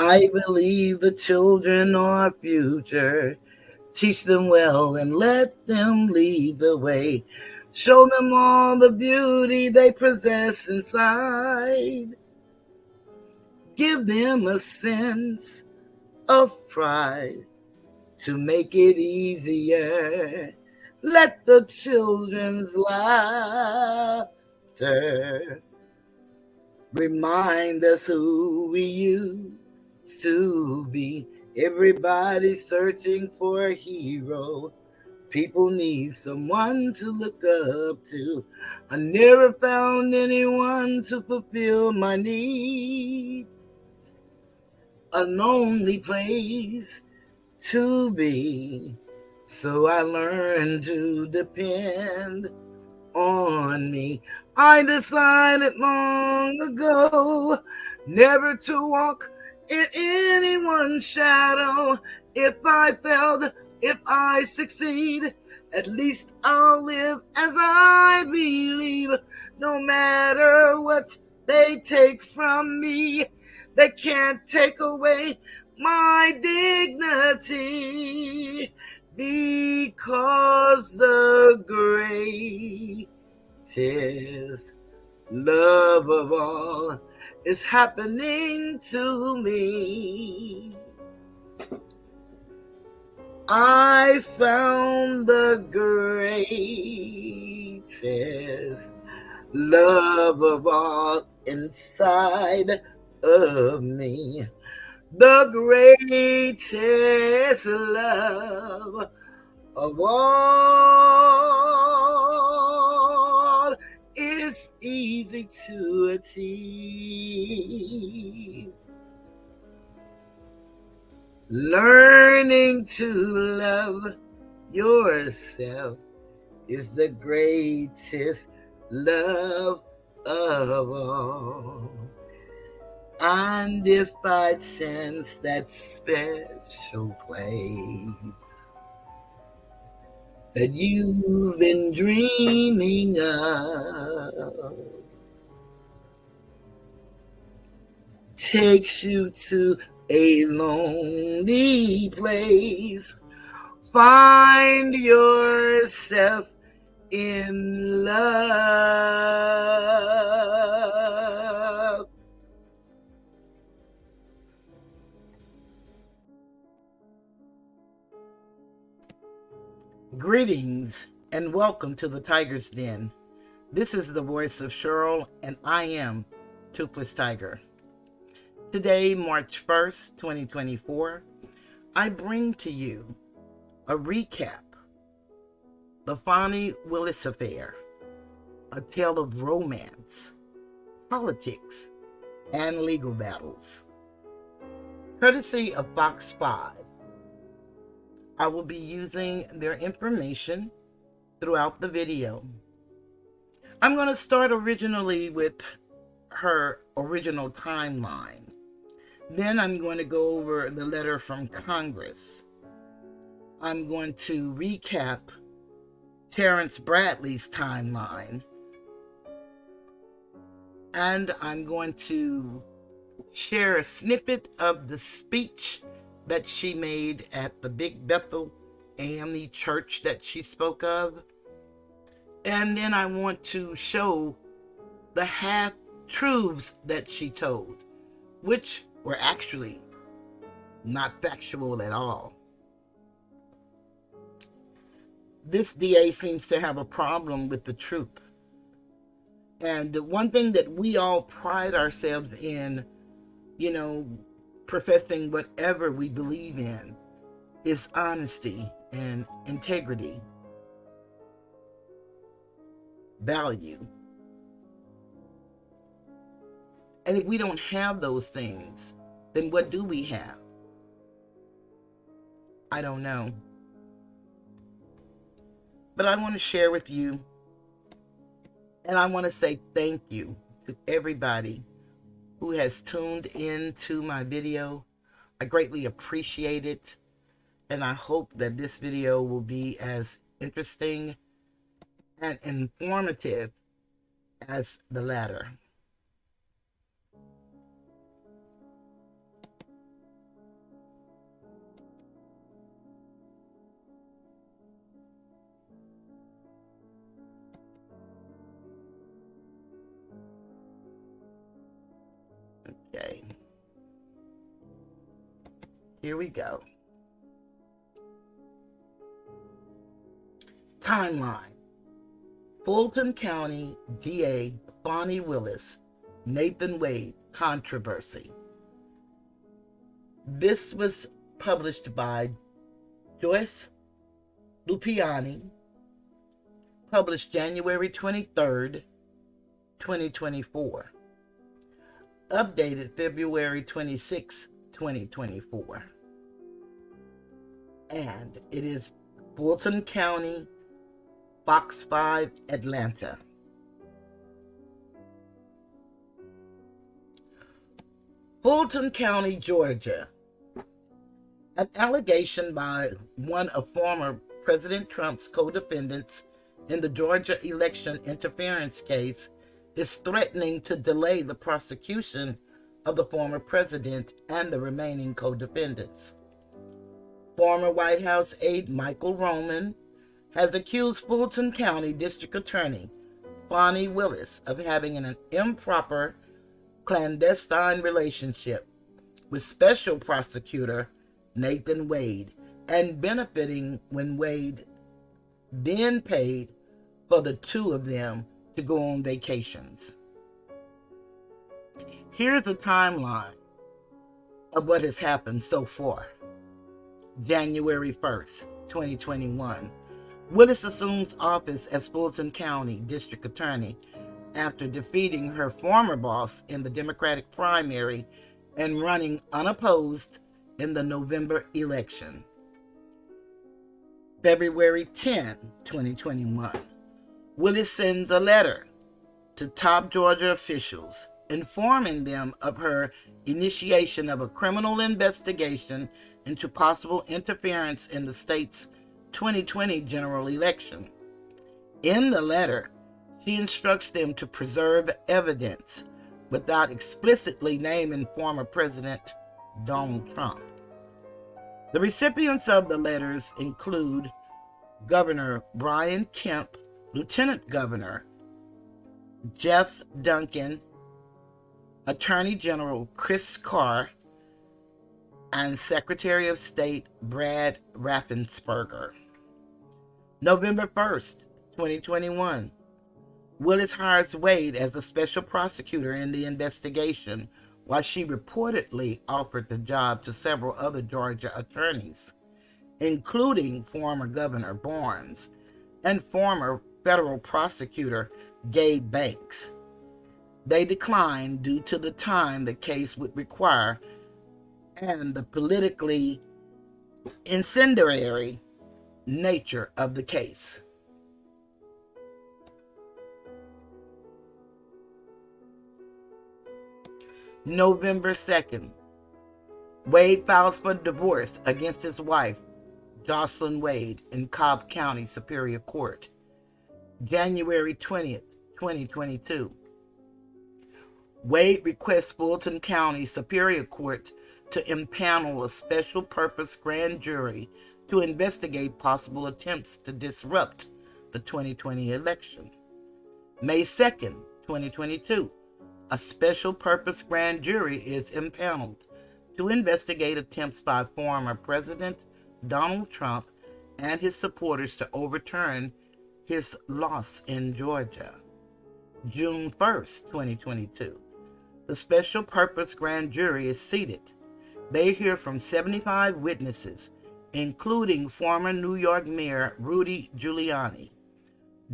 I believe the children are our future. Teach them well and let them lead the way. Show them all the beauty they possess inside. Give them a sense of pride to make it easier. Let the children's laughter remind us who we used to be. Everybody's searching for a hero. People need someone to look up to. I never found anyone to fulfill my needs. A lonely place to be. So I learned to depend on me. I decided long ago never to walk in anyone's shadow. If I failed, if I succeed, at least I'll live as I believe. No matter what they take from me, they can't take away my dignity, because the greatest love of all is happening to me. I found the greatest love of all inside of me. The greatest love of all is easy to achieve. Learning to love yourself is the greatest love of all. And if by chance that special place that you've been dreaming of takes you to a lonely place, find yourself in love. Greetings and welcome to the Tiger's Den. This is the voice of Cheryl, and I am Toothless Tiger. Today, March 1st, 2024, I bring to you a recap. The Fani Willis affair, a tale of romance, politics, and legal battles. Courtesy of Fox 5, I will be using their information throughout the video. I'm going to start originally with her original timeline. Then I'm going to go over the letter from Congress. I'm going to recap Terrence Bradley's timeline. And I'm going to share a snippet of the speech that she made at the Big Bethel AME church that she spoke of. And then I want to show the half-truths that she told, which were actually not factual at all. This DA seems to have a problem with the truth. And one thing that we all pride ourselves in, professing whatever we believe in, is honesty and integrity, value. And if we don't have those things, then what do we have? I don't know. But I want to share with you, and I want to say thank you to everybody who has tuned in to my video. I greatly appreciate it, and I hope that this video will be as interesting and informative as the latter. Here we go. Timeline. Fulton County DA Fani Willis, Nathan Wade controversy. This was published by Joyce Lupiani, published January 23rd, 2024. Updated February 26, 2024. And it is Fulton County, Fox 5, Atlanta. Fulton County, Georgia. An allegation by one of former President Trump's co-defendants in the Georgia election interference case is threatening to delay the prosecution of the former president and the remaining co-defendants. Former White House aide Michael Roman has accused Fulton County District Attorney Fani Willis of having an improper clandestine relationship with Special Prosecutor Nathan Wade and benefiting when Wade then paid for the two of them to go on vacations. Here's a timeline of what has happened so far. January 1st, 2021. Willis assumes office as Fulton County District Attorney after defeating her former boss in the Democratic primary and running unopposed in the November election. February 10, 2021. Willis sends a letter to top Georgia officials informing them of her initiation of a criminal investigation into possible interference in the state's 2020 general election. In the letter, she instructs them to preserve evidence without explicitly naming former President Donald Trump. The recipients of the letters include Governor Brian Kemp, Lieutenant Governor Jeff Duncan, Attorney General Chris Carr, and Secretary of State Brad Raffensperger. November 1st, 2021. Willis hires Wade as a special prosecutor in the investigation, while she reportedly offered the job to several other Georgia attorneys, including former Governor Barnes and former federal prosecutor Gabe Banks. They declined due to the time the case would require and the politically incendiary nature of the case. November 2nd, Wade files for divorce against his wife, Jocelyn Wade, in Cobb County Superior Court. January 20th, 2022. Wade requests Fulton County Superior Court to impanel a special purpose grand jury to investigate possible attempts to disrupt the 2020 election. May 2nd, 2022. A special purpose grand jury is impaneled to investigate attempts by former President Donald Trump and his supporters to overturn his loss in Georgia. June 1st, 2022. The special purpose grand jury is seated. They hear from 75 witnesses, including former New York Mayor Rudy Giuliani,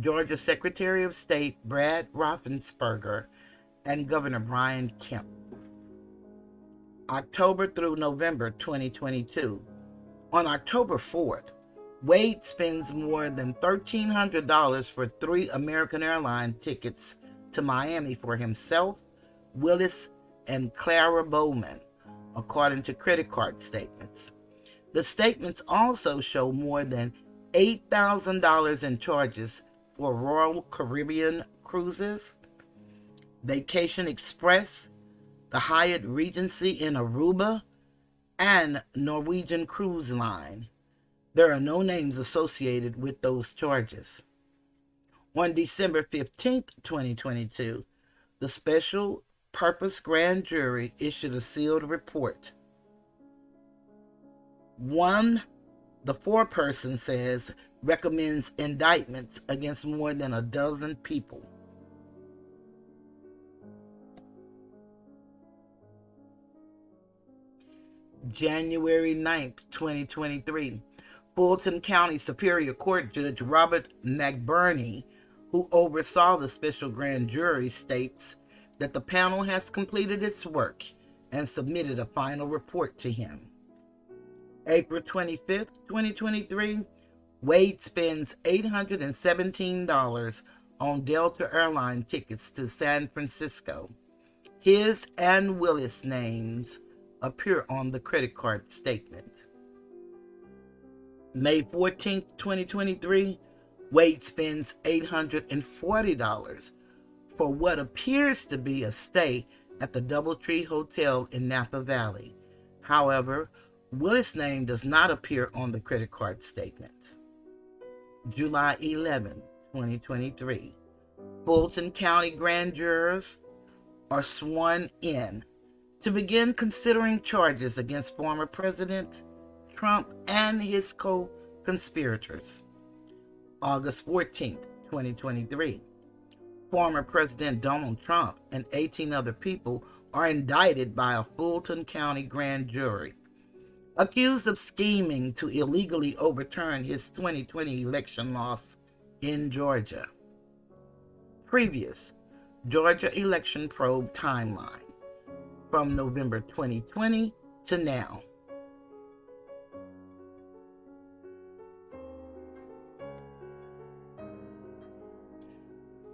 Georgia Secretary of State Brad Raffensperger, and Governor Brian Kemp. October through November 2022. On October 4th, Wade spends more than $1,300 for 3 American Airlines tickets to Miami for himself, Willis, and Clara Bowman, according to credit card statements. The statements also show more than $8,000 in charges for Royal Caribbean cruises, Vacation Express, the Hyatt Regency in Aruba, and Norwegian Cruise Line. There are no names associated with those charges. On December 15th, 2022, the Special Purpose Grand Jury issued a sealed report. The foreperson says, recommends indictments against more than a dozen people. January 9th, 2023. Fulton County Superior Court Judge Robert McBurney, who oversaw the special grand jury, states that the panel has completed its work and submitted a final report to him. April 25th, 2023, Wade spends $817 on Delta Airline tickets to San Francisco. His and Willis' names appear on the credit card statement. May 14th, 2023, Wade spends $840 for what appears to be a stay at the Doubletree Hotel in Napa Valley. However, Willis' name does not appear on the credit card statement. July 11, 2023. Fulton County grand jurors are sworn in to begin considering charges against former President Trump and his co-conspirators. August 14, 2023. Former President Donald Trump and 18 other people are indicted by a Fulton County grand jury, accused of scheming to illegally overturn his 2020 election loss in Georgia. Previous Georgia election probe timeline from November 2020 to now.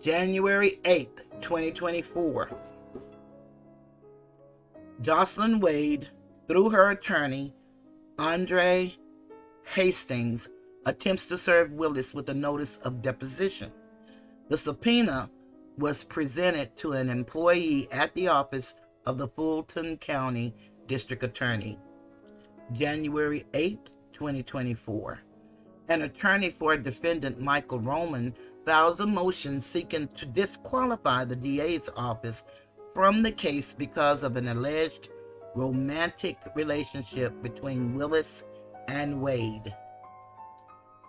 January 8th, 2024. Jocelyn Wade, through her attorney, Andre Hastings, attempts to serve Willis with a notice of deposition. The subpoena was presented to an employee at the office of the Fulton County District Attorney. January 8th, 2024. An attorney for defendant Michael Roman files a motion seeking to disqualify the DA's office from the case because of an alleged romantic relationship between Willis and Wade.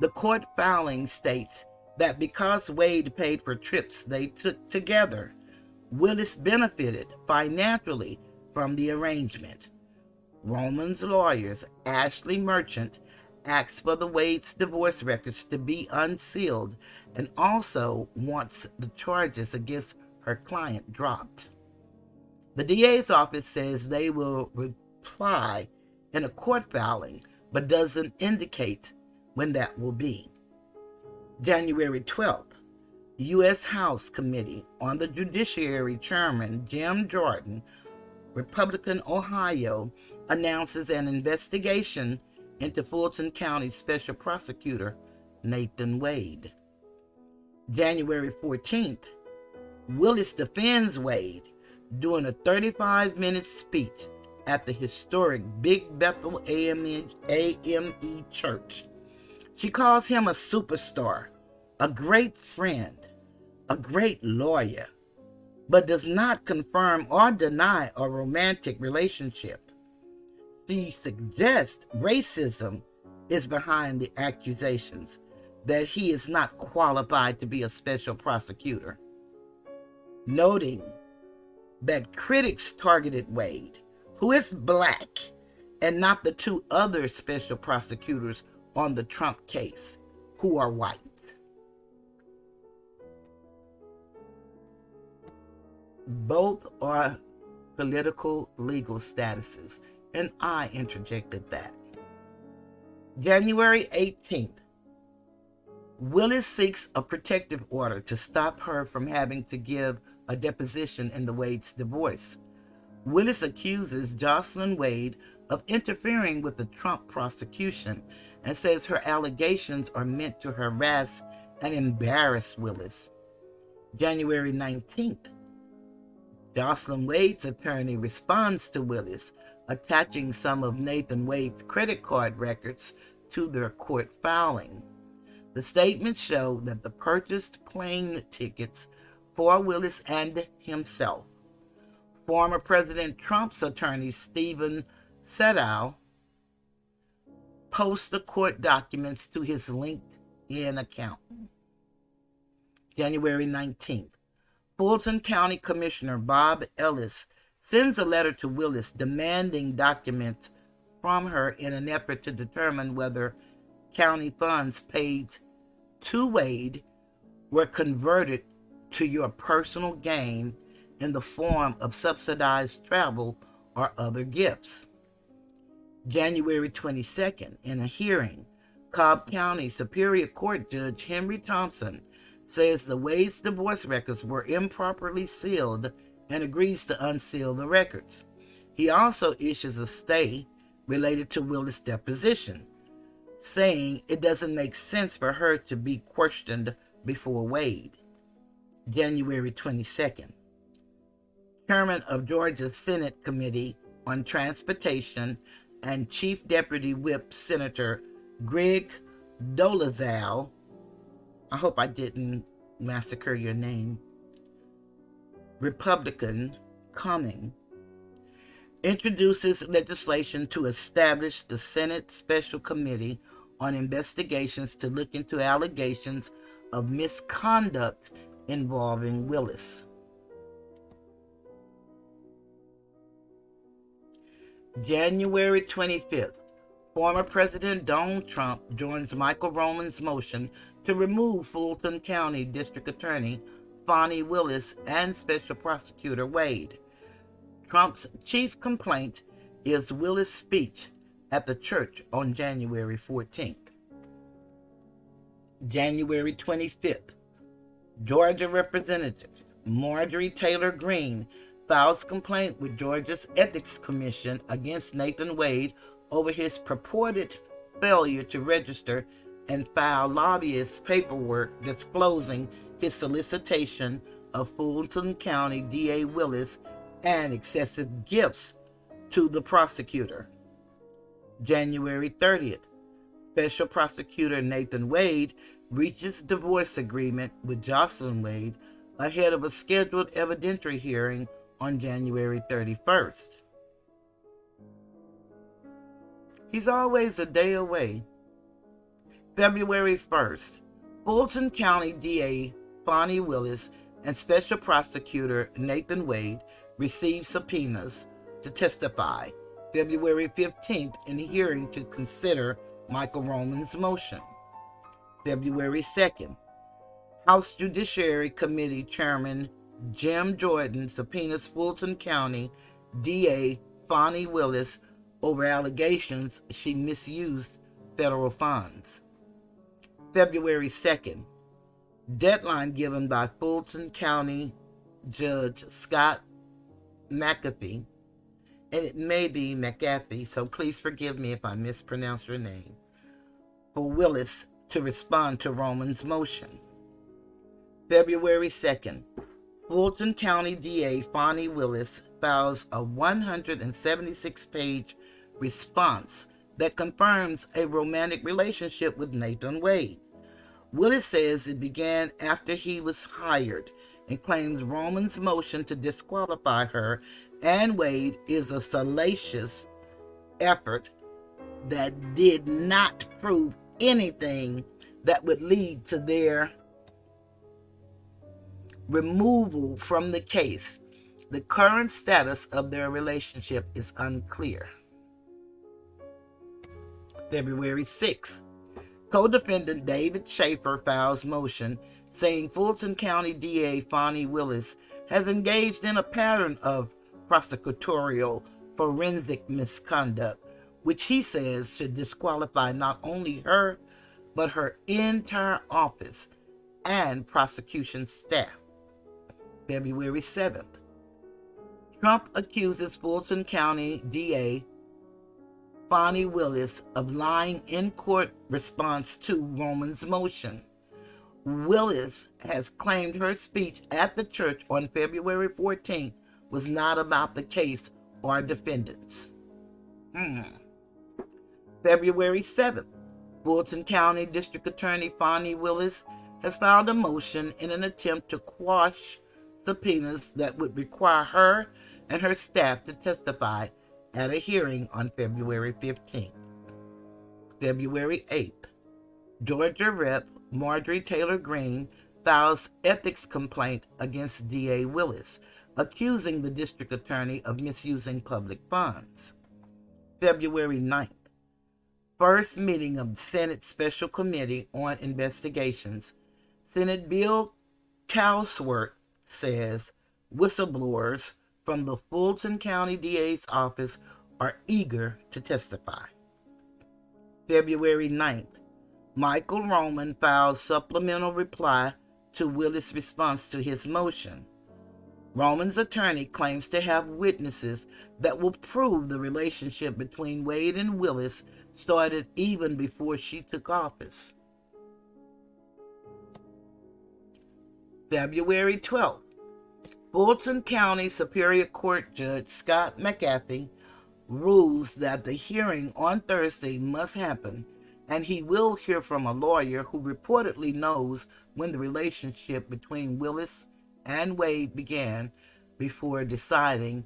The court filing states that because Wade paid for trips they took together, Willis benefited financially from the arrangement. Roman's lawyers, Ashley Merchant, asked for the Wade's divorce records to be unsealed and also wants the charges against her client dropped. The DA's office says they will reply in a court filing, but doesn't indicate when that will be. January 12th, U.S. House Committee on the Judiciary Chairman Jim Jordan, Republican Ohio, announces an investigation into Fulton County Special Prosecutor Nathan Wade. January 14th, Willis defends Wade during a 35-minute speech at the historic Big Bethel AME Church. She calls him a superstar, a great friend, a great lawyer, but does not confirm or deny a romantic relationship. She suggests racism is behind the accusations, that he is not qualified to be a special prosecutor, noting that critics targeted Wade, who is black, and not the two other special prosecutors on the Trump case, who are white. Both are political legal statuses, and I interjected that. January 18th, Willis seeks a protective order to stop her from having to give a deposition in the Wade's divorce. Willis accuses Jocelyn Wade of interfering with the Trump prosecution and says her allegations are meant to harass and embarrass Willis. January 19th, Jocelyn Wade's attorney responds to Willis, attaching some of Nathan Wade's credit card records to their court filing. The statements show that the purchased plane tickets for Willis and himself. Former President Trump's attorney, Stephen Sedow, post the court documents to his LinkedIn account. January 19th, Fulton County Commissioner Bob Ellis sends a letter to Willis demanding documents from her in an effort to determine whether county funds paid to Wade were converted to your personal gain in the form of subsidized travel or other gifts. January 22nd, in a hearing, Cobb County Superior Court Judge Henry Thompson says the Wade's divorce records were improperly sealed and agrees to unseal the records. He also issues a stay related to Willis' deposition, saying it doesn't make sense for her to be questioned before Wade. January 22nd, Chairman of Georgia's Senate Committee on Transportation and Chief Deputy Whip Senator Greg Dolezal, I hope I didn't massacre your name, Republican Cumming, introduces legislation to establish the Senate Special Committee on Investigations to look into allegations of misconduct involving Willis. January 25th, former President Donald Trump joins Michael Roman's motion to remove Fulton County District Attorney Fani Willis and Special Prosecutor Wade. Trump's chief complaint is Willis' speech at the church on January 14th. January 25th, Georgia Representative Marjorie Taylor Greene files complaint with Georgia's Ethics Commission against Nathan Wade over his purported failure to register and file lobbyist paperwork disclosing his solicitation of Fulton County DA Willis and excessive gifts to the prosecutor. January 30th, Special Prosecutor Nathan Wade reaches divorce agreement with Jocelyn Wade ahead of a scheduled evidentiary hearing on January 31st. He's always a day away. February 1st, Fulton County DA Fani Willis and Special Prosecutor Nathan Wade received subpoenas to testify February 15th in a hearing to consider Michael Roman's motion. February 2nd, House Judiciary Committee Chairman Jim Jordan subpoenas Fulton County DA Fani Willis over allegations she misused federal funds. February 2nd, deadline given by Fulton County Judge Scott McAfee, and it may be McAfee, so please forgive me if I mispronounce your name, for Willis to respond to Roman's motion. February 2nd, Fulton County DA Fani Willis files a 176-page response that confirms a romantic relationship with Nathan Wade. Willis says it began after he was hired and claims Roman's motion to disqualify her and Wade is a salacious effort that did not prove anything that would lead to their removal from the case. The current status of their relationship is unclear. February 6th, co-defendant David Schaefer files motion saying Fulton County DA Fani Willis has engaged in a pattern of prosecutorial forensic misconduct, which he says should disqualify not only her, but her entire office and prosecution staff. February 7th, Trump accuses Fulton County DA Fani Willis of lying in court response to Roman's motion. Willis has claimed her speech at the church on February 14th was not about the case or defendants. February 7th, Fulton County District Attorney Fani Willis has filed a motion in an attempt to quash subpoenas that would require her and her staff to testify at a hearing on February 15th. February 8th, Georgia Rep. Marjorie Taylor Greene files ethics complaint against DA Willis, accusing the district attorney of misusing public funds. February 9th, first meeting of the Senate Special Committee on Investigations. Senate Bill Cowsworth says whistleblowers from the Fulton County DA's office are eager to testify. February 9th, Michael Roman files supplemental reply to Willis' response to his motion. Roman's attorney claims to have witnesses that will prove the relationship between Wade and Willis started even before she took office. February 12th, Fulton County Superior Court Judge Scott McAfee rules that the hearing on Thursday must happen, and he will hear from a lawyer who reportedly knows when the relationship between Willis and Wade began before deciding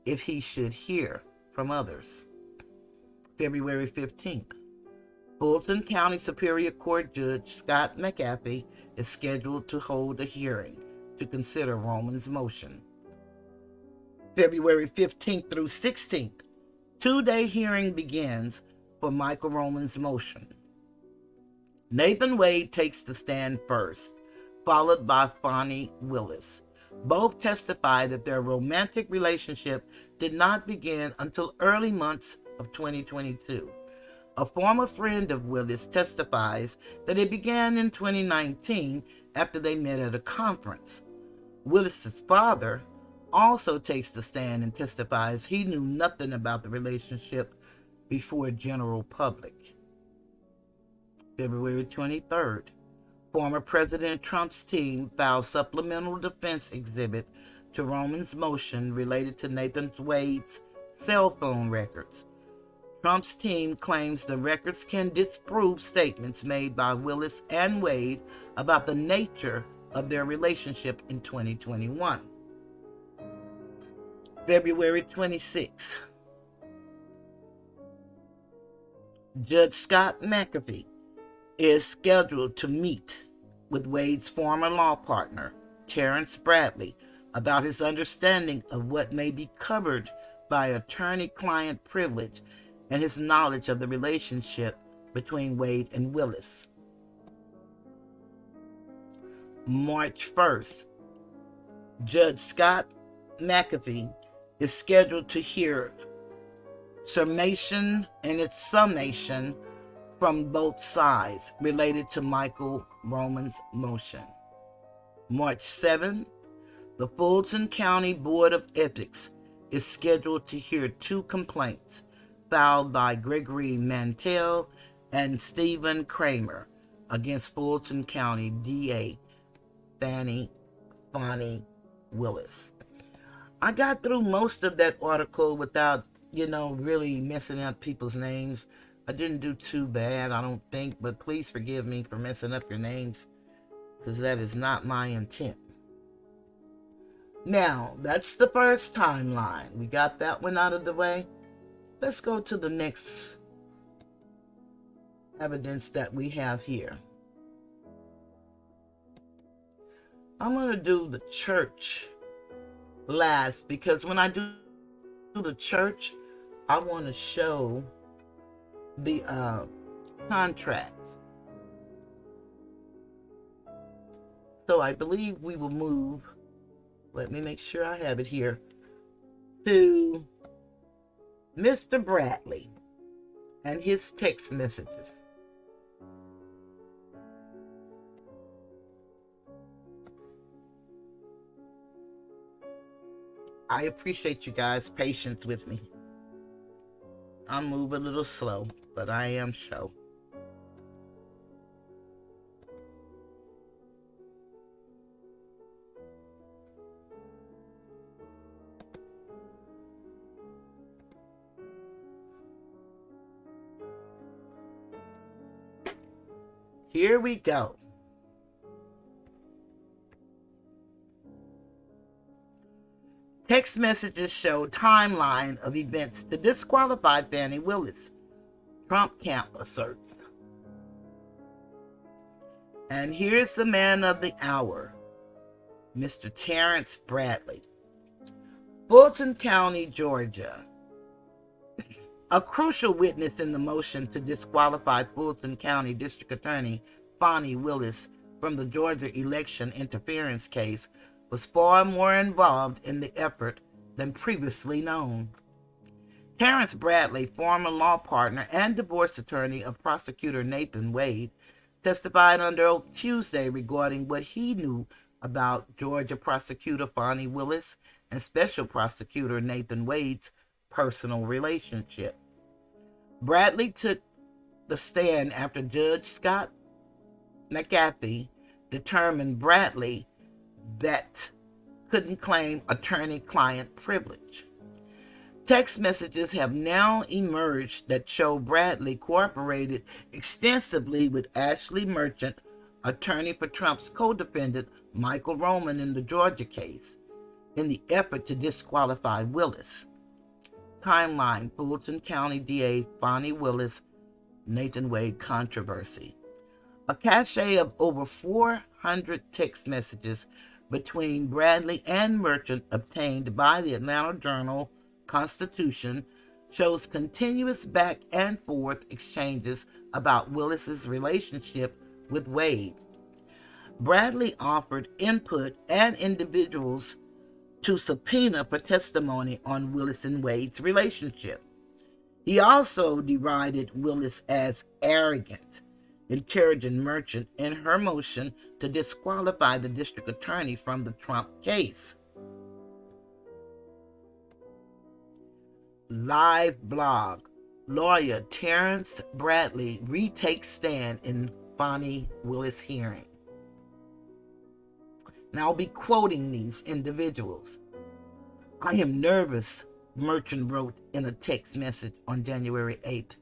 if he should hear from others. February 15th, Fulton County Superior Court Judge Scott McAfee is scheduled to hold a hearing to consider Roman's motion. February 15th through 16th, two-day hearing begins for Michael Roman's motion. Nathan Wade takes the stand first, followed by Fani Willis. Both testify that their romantic relationship did not begin until early months of 2022. A former friend of Willis testifies that it began in 2019 after they met at a conference. Willis's father also takes the stand and testifies he knew nothing about the relationship before general public. February 23rd, former President Trump's team filed supplemental defense exhibit to Roman's motion related to Nathan Wade's cell phone records. Trump's team claims the records can disprove statements made by Willis and Wade about the nature of their relationship in 2021. February 26th, Judge Scott McAfee is scheduled to meet with Wade's former law partner, Terrence Bradley, about his understanding of what may be covered by attorney-client privilege and his knowledge of the relationship between Wade and Willis. March 1st, Judge Scott McAfee is scheduled to hear summation from both sides related to Michael Roman's motion. March 7th, the Fulton County Board of Ethics is scheduled to hear two complaints filed by Gregory Mantell and Stephen Kramer against Fulton County DA Fani Willis. I got through most of that article without, really messing up people's names. I didn't do too bad, I don't think, but please forgive me for messing up your names, because that is not my intent. Now, that's the first timeline. We got that one out of the way. Let's go to the next evidence that we have here. I'm going to do the church last, because when I do the church, I want to show the contracts. So I believe we will move, let me make sure I have it here, to Mr. Bradley and his text messages. I appreciate you guys' patience with me. I'll move a little slow, but I am sure. Here we go. Text messages show timeline of events to disqualify Fani Willis. Trump camp asserts. And here's the man of the hour, Mr. Terrence Bradley. Fulton County, Georgia. A crucial witness in the motion to disqualify Fulton County District Attorney Fani Willis from the Georgia election interference case was far more involved in the effort than previously known. Terrence Bradley, former law partner and divorce attorney of prosecutor Nathan Wade, testified under oath Tuesday regarding what he knew about Georgia prosecutor Fani Willis and special prosecutor Nathan Wade's personal relationship. Bradley took the stand after Judge Scott McAfee determined Bradley that couldn't claim attorney-client privilege. Text messages have now emerged that show Bradley cooperated extensively with Ashley Merchant, attorney for Trump's co-defendant Michael Roman in the Georgia case, in the effort to disqualify Willis. Timeline: Fulton County DA Fani Willis, Nathan Wade controversy. A cache of over 400 text messages between Bradley and Merchant obtained by the Atlanta Journal-Constitution shows continuous back and forth exchanges about Willis's relationship with Wade. Bradley offered input and individuals to subpoena for testimony on Willis and Wade's relationship. He also derided Willis as arrogant, encouraging Merchant in her motion to disqualify the district attorney from the Trump case. Live blog. Lawyer Terrence Bradley retakes stand in Fani Willis hearing. Now I'll be quoting these individuals. I am nervous, Merchant wrote in a text message on January 8th,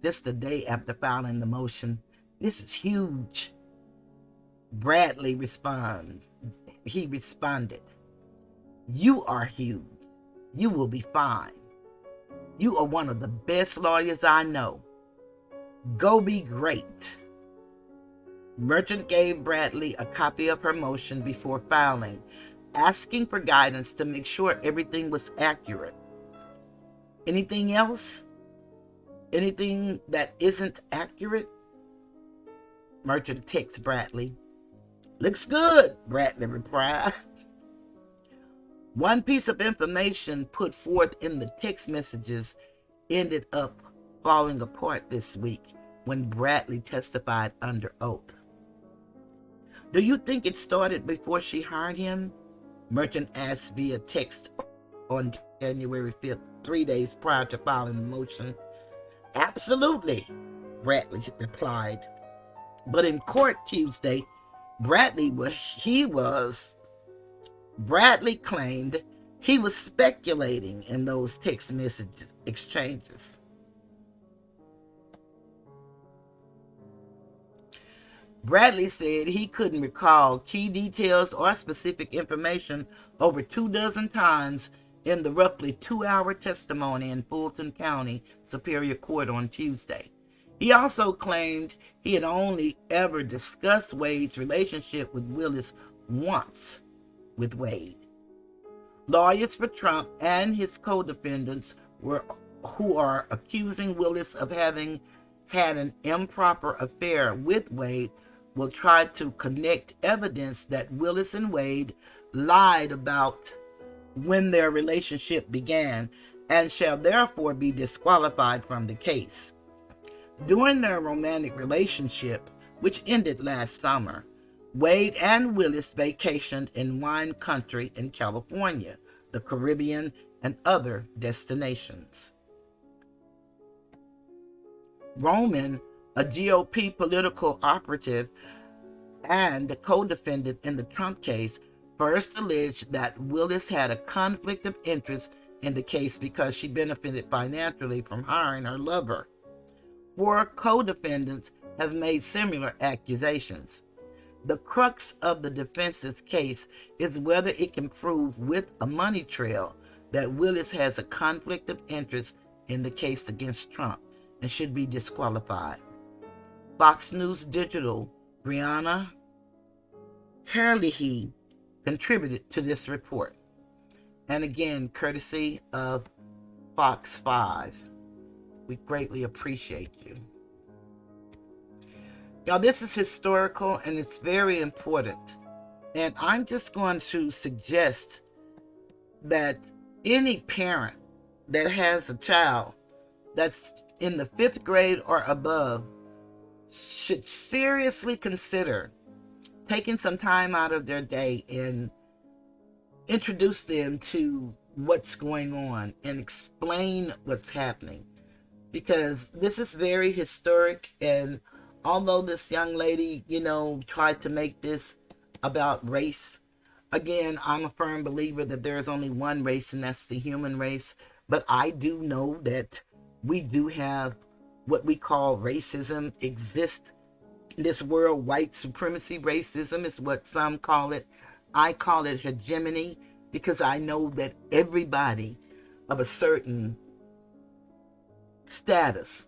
just a day after filing the motion. This is huge. Bradley responded, you are huge. You will be fine. You are one of the best lawyers I know. Go be great. Merchant gave Bradley a copy of her motion before filing, asking for guidance to make sure everything was accurate. Anything else? Anything that isn't accurate? Merchant texts Bradley. Looks good, Bradley replied. One piece of information put forth in the text messages ended up falling apart this week when Bradley testified under oath. Do you think it started before she hired him? Merchant asked via text on January 5th, 3 days prior to filing the motion. Absolutely, Bradley replied. But in court Tuesday, Bradley claimed he was speculating in those text message exchanges. Bradley said he couldn't recall key details or specific information over 24 times in the roughly 2-hour testimony in Fulton County Superior Court on Tuesday. He also claimed he had only ever discussed Wade's relationship with Willis once with Wade. Lawyers for Trump and his co-defendants who are accusing Willis of having had an improper affair with Wade will try to connect evidence that Willis and Wade lied about when their relationship began and shall therefore be disqualified from the case. During their romantic relationship, which ended last summer, Wade and Willis vacationed in wine country in California, the Caribbean, and other destinations. Roman, a GOP political operative and co-defendant in the Trump case, first alleged that Willis had a conflict of interest in the case because she benefited financially from hiring her lover. 4 co-defendants have made similar accusations. The crux of the defense's case is whether it can prove with a money trail that Willis has a conflict of interest in the case against Trump, and should be disqualified. Fox News Digital, Brianna Herlihy contributed to this report. And again, courtesy of Fox 5. We greatly appreciate you. Now, this is historical and it's very important. And I'm just going to suggest that any parent that has a child that's in the 5th grade or above should seriously consider taking some time out of their day and introduce them to what's going on and explain what's happening. Because this is very historic, and although this young lady, tried to make this about race, again, I'm a firm believer that there's only one race, and that's the human race. But I do know that we do have what we call racism exist in this world. White supremacy racism is what some call it. I call it hegemony, because I know that everybody of a certain status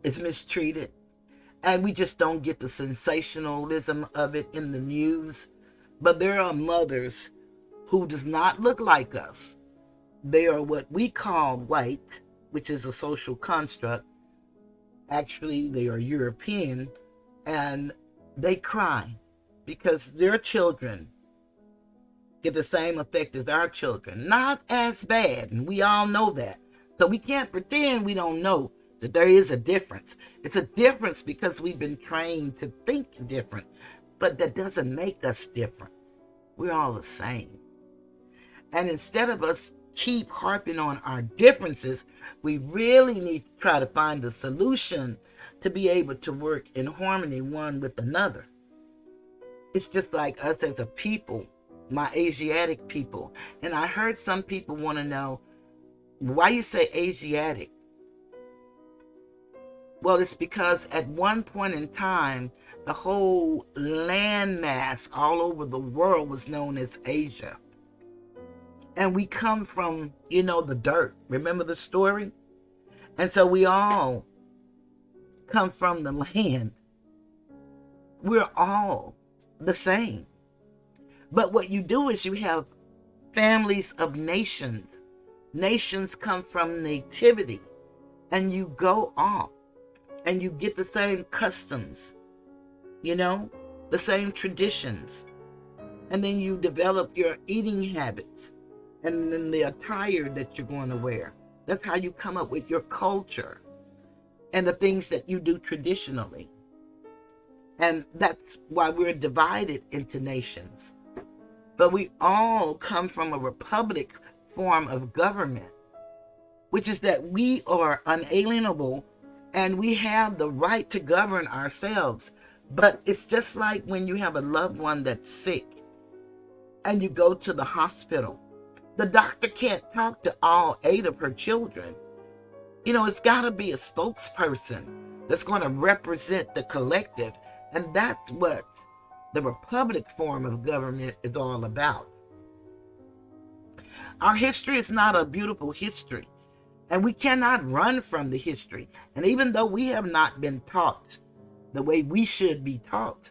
is mistreated, and we just don't get the sensationalism of it in the news. But there are mothers who does not look like us. They are what we call white, which is a social construct. Actually, they are European, and they cry because their children get the same effect as our children. Not as bad, and we all know that. So we can't pretend we don't know that there is a difference. It's a difference because we've been trained to think different, but that doesn't make us different. We're all the same. And instead of us keep harping on our differences, we really need to try to find a solution to be able to work in harmony one with another. It's just like us as a people, my Asiatic people. And I heard some people want to know, why you say Asiatic? Well, it's because at one point in time, the whole landmass all over the world was known as Asia. And we come from, the dirt. Remember the story? And so we all come from the land. We're all the same. But what you do is you have families of nations. Nations come from nativity. And you go off and you get the same customs, the same traditions. And then you develop your eating habits and then the attire that you're going to wear. That's how you come up with your culture and the things that you do traditionally. And that's why we're divided into nations. But we all come from a republic form of government, which is that we are unalienable and we have the right to govern ourselves. But it's just like when you have a loved one that's sick and you go to the hospital. The doctor can't talk to all 8 of her children. It's got to be a spokesperson that's going to represent the collective. And that's what the republic form of government is all about. Our history is not a beautiful history, and we cannot run from the history. And even though we have not been taught the way we should be taught,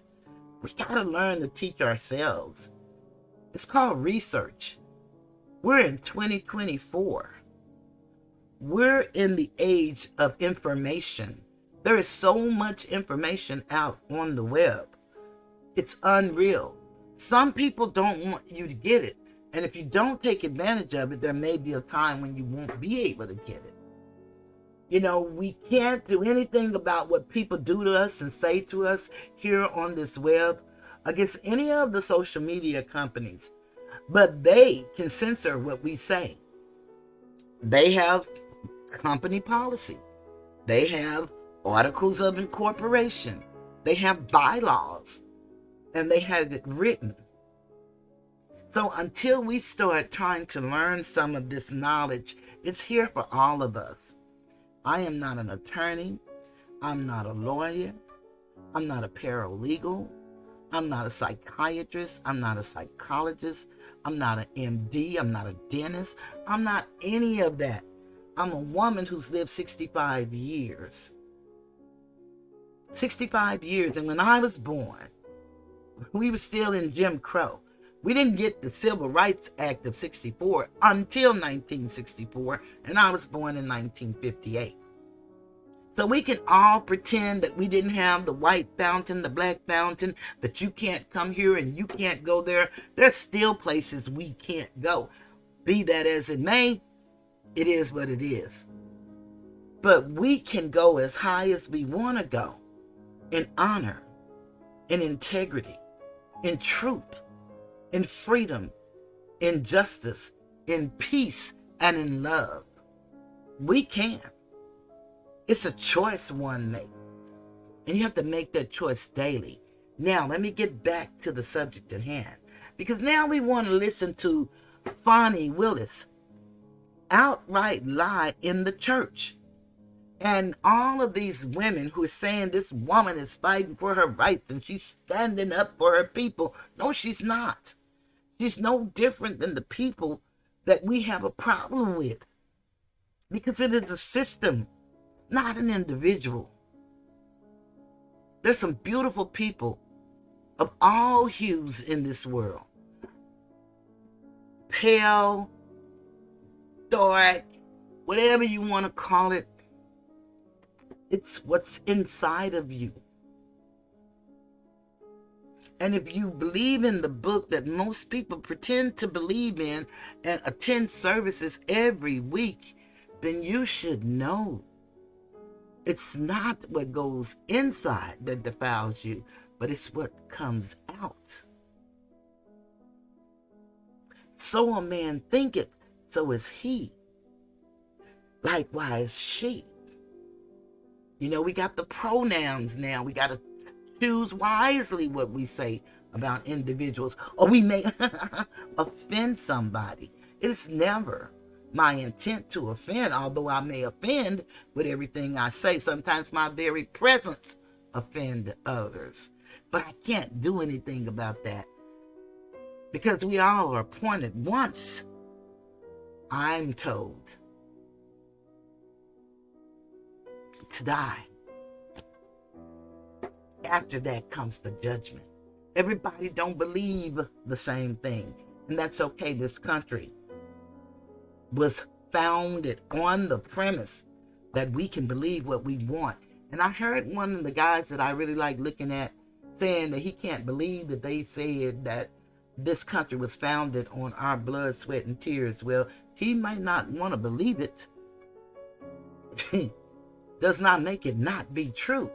we got to learn to teach ourselves. It's called research. We're in 2024. We're in the age of information. There is so much information out on the web. It's unreal. Some people don't want you to get it. And if you don't take advantage of it, there may be a time when you won't be able to get it. We can't do anything about what people do to us and say to us here on this web against any of the social media companies. But they can censor what we say. They have company policy. They have articles of incorporation. They have bylaws. And they have it written. So until we start trying to learn some of this knowledge, it's here for all of us. I am not an attorney. I'm not a lawyer. I'm not a paralegal. I'm not a psychiatrist. I'm not a psychologist. I'm not an MD. I'm not a dentist. I'm not any of that. I'm a woman who's lived 65 years. 65 years. And when I was born, we were still in Jim Crow. We didn't get the Civil Rights Act of 64 until 1964, and I was born in 1958. So we can all pretend that we didn't have the white fountain, the black fountain, that you can't come here and you can't go there. There's still places we can't go. Be that as it may, it is what it is. But we can go as high as we want to go in honor, in integrity, in truth, in freedom, in justice, in peace, and in love. We can. It's a choice one makes. And you have to make that choice daily. Now, let me get back to the subject at hand. Because now we want to listen to Fani Willis outright lie in the church. And all of these women who are saying this woman is fighting for her rights and she's standing up for her people. No, she's not. She's no different than the people that we have a problem with. Because it is a system, not an individual. There's some beautiful people of all hues in this world. Pale, dark, whatever you want to call it. It's what's inside of you. And if you believe in the book that most people pretend to believe in and attend services every week, then you should know it's not what goes inside that defiles you, but it's what comes out. So a man thinketh, so is he. Likewise she. You know, we got the pronouns now. We got to choose wisely what we say about individuals, or we may offend somebody. It is never my intent to offend, although I may offend with everything I say. Sometimes my very presence offend others. But I can't do anything about that because we all are appointed once, I'm told, to die. After that comes the judgment. Everybody don't believe the same thing, and that's okay. This country was founded on the premise that we can believe what we want. And I heard one of the guys that I really like looking at saying that he can't believe that they said that this country was founded on our blood, sweat, and tears. Well, he might not want to believe it. Does not make it not be true.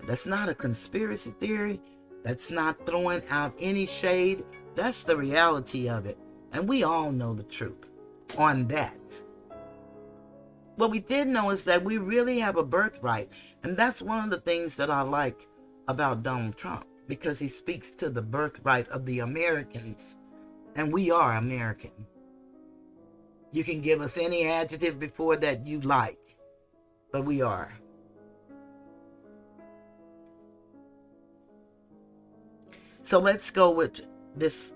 That's not a conspiracy theory. That's not throwing out any shade. That's the reality of it. And we all know the truth on that. What we did know is that we really have a birthright. And that's one of the things that I like about Donald Trump, because he speaks to the birthright of the Americans. And we are American. You can give us any adjective before that you like, but we are. So let's go with this.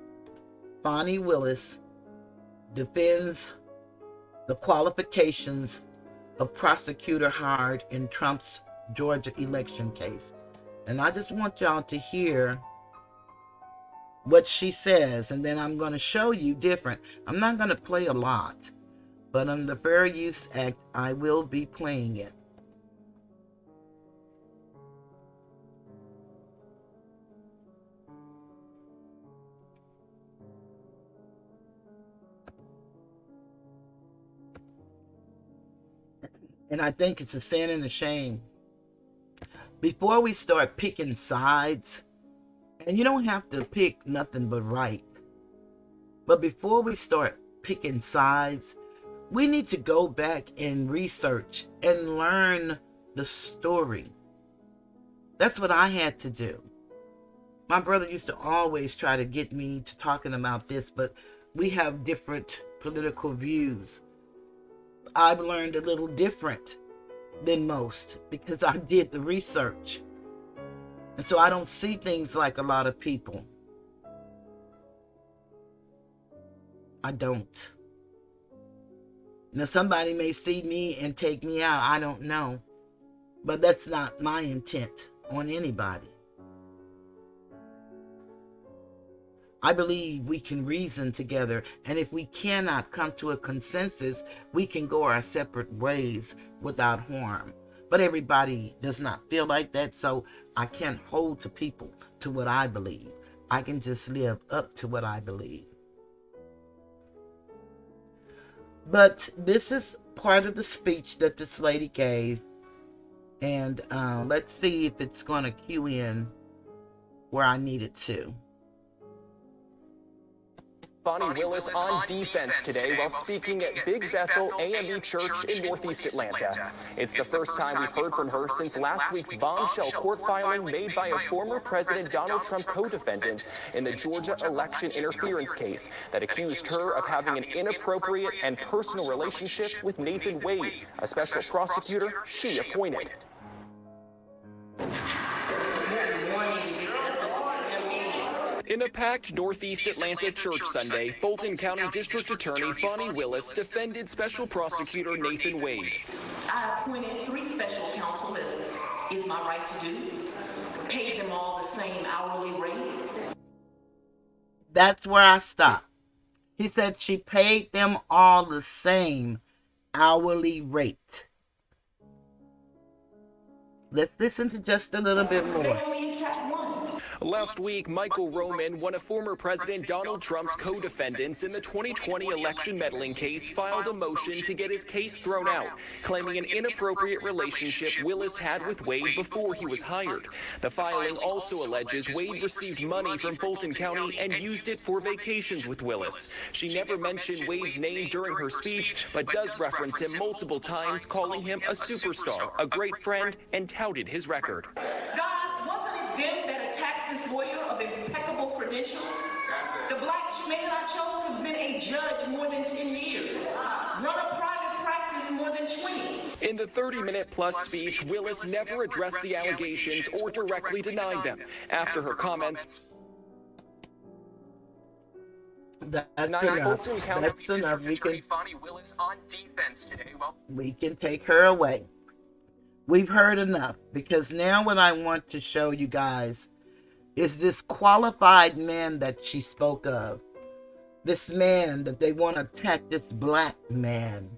Fani Willis defends the qualifications of prosecutor hired in Trump's Georgia election case. And I just want y'all to hear what she says, and then I'm going to show you different. I'm not going to play a lot, but under the Fair Use Act, I will be playing it. And I think it's a sin and a shame. Before we start picking sides, and you don't have to pick nothing but right, but before we start picking sides, we need to go back and research and learn the story. That's what I had to do. My brother used to always try to get me to talking about this, but we have different political views. I've learned a little different than most because I did the research. And so I don't see things like a lot of people. I don't. Now, somebody may see me and take me out. I don't know. But that's not my intent on anybody. I believe we can reason together, and if we cannot come to a consensus, we can go our separate ways without harm. But everybody does not feel like that, so I can't hold to people to what I believe. I can just live up to what I believe. But this is part of the speech that this lady gave, and let's see if it's going to cue in where I need it to. Fani Willis on defense today while speaking at Big Bethel AME Church in Northeast Atlanta. It's the first time we've heard from her since last week's bombshell court filing made by a former President Donald Trump co-defendant in the Georgia election interference case that accused her of having an inappropriate and personal relationship with Nathan Wade, a special prosecutor she appointed. In a packed Northeast Atlanta church Sunday, Fulton County District Attorney Fani Willis defended Special Prosecutor Nathan Wade. I appointed 3 special counsel, as is my right to do. Paid them all the same hourly rate. That's where I stopped. He said she paid them all the same hourly rate. Let's listen to just a little bit more. They only attacked one. Last week, Michael Roman, one of former President Donald Trump's co-defendants in the 2020 election meddling case, filed a motion to get his case thrown out, claiming an inappropriate relationship Willis had with Wade before he was hired. The filing also alleges Wade received money from Fulton County and used it for vacations with Willis. She never mentioned Wade's name during her speech, but does reference him multiple times, calling him a superstar, a great friend, and touted his record. God, wasn't it them that attacked this lawyer of impeccable credentials? The black man I chose has been a judge more than 10 years. Run a private practice more than 20. In the 30-minute-plus speech, Willis never addressed the allegations or directly denied them. After her comments, That's enough. That's enough. We can take her away. We've heard enough, because now what I want to show you guys is this qualified man that she spoke of. This man that they want to attack, this black man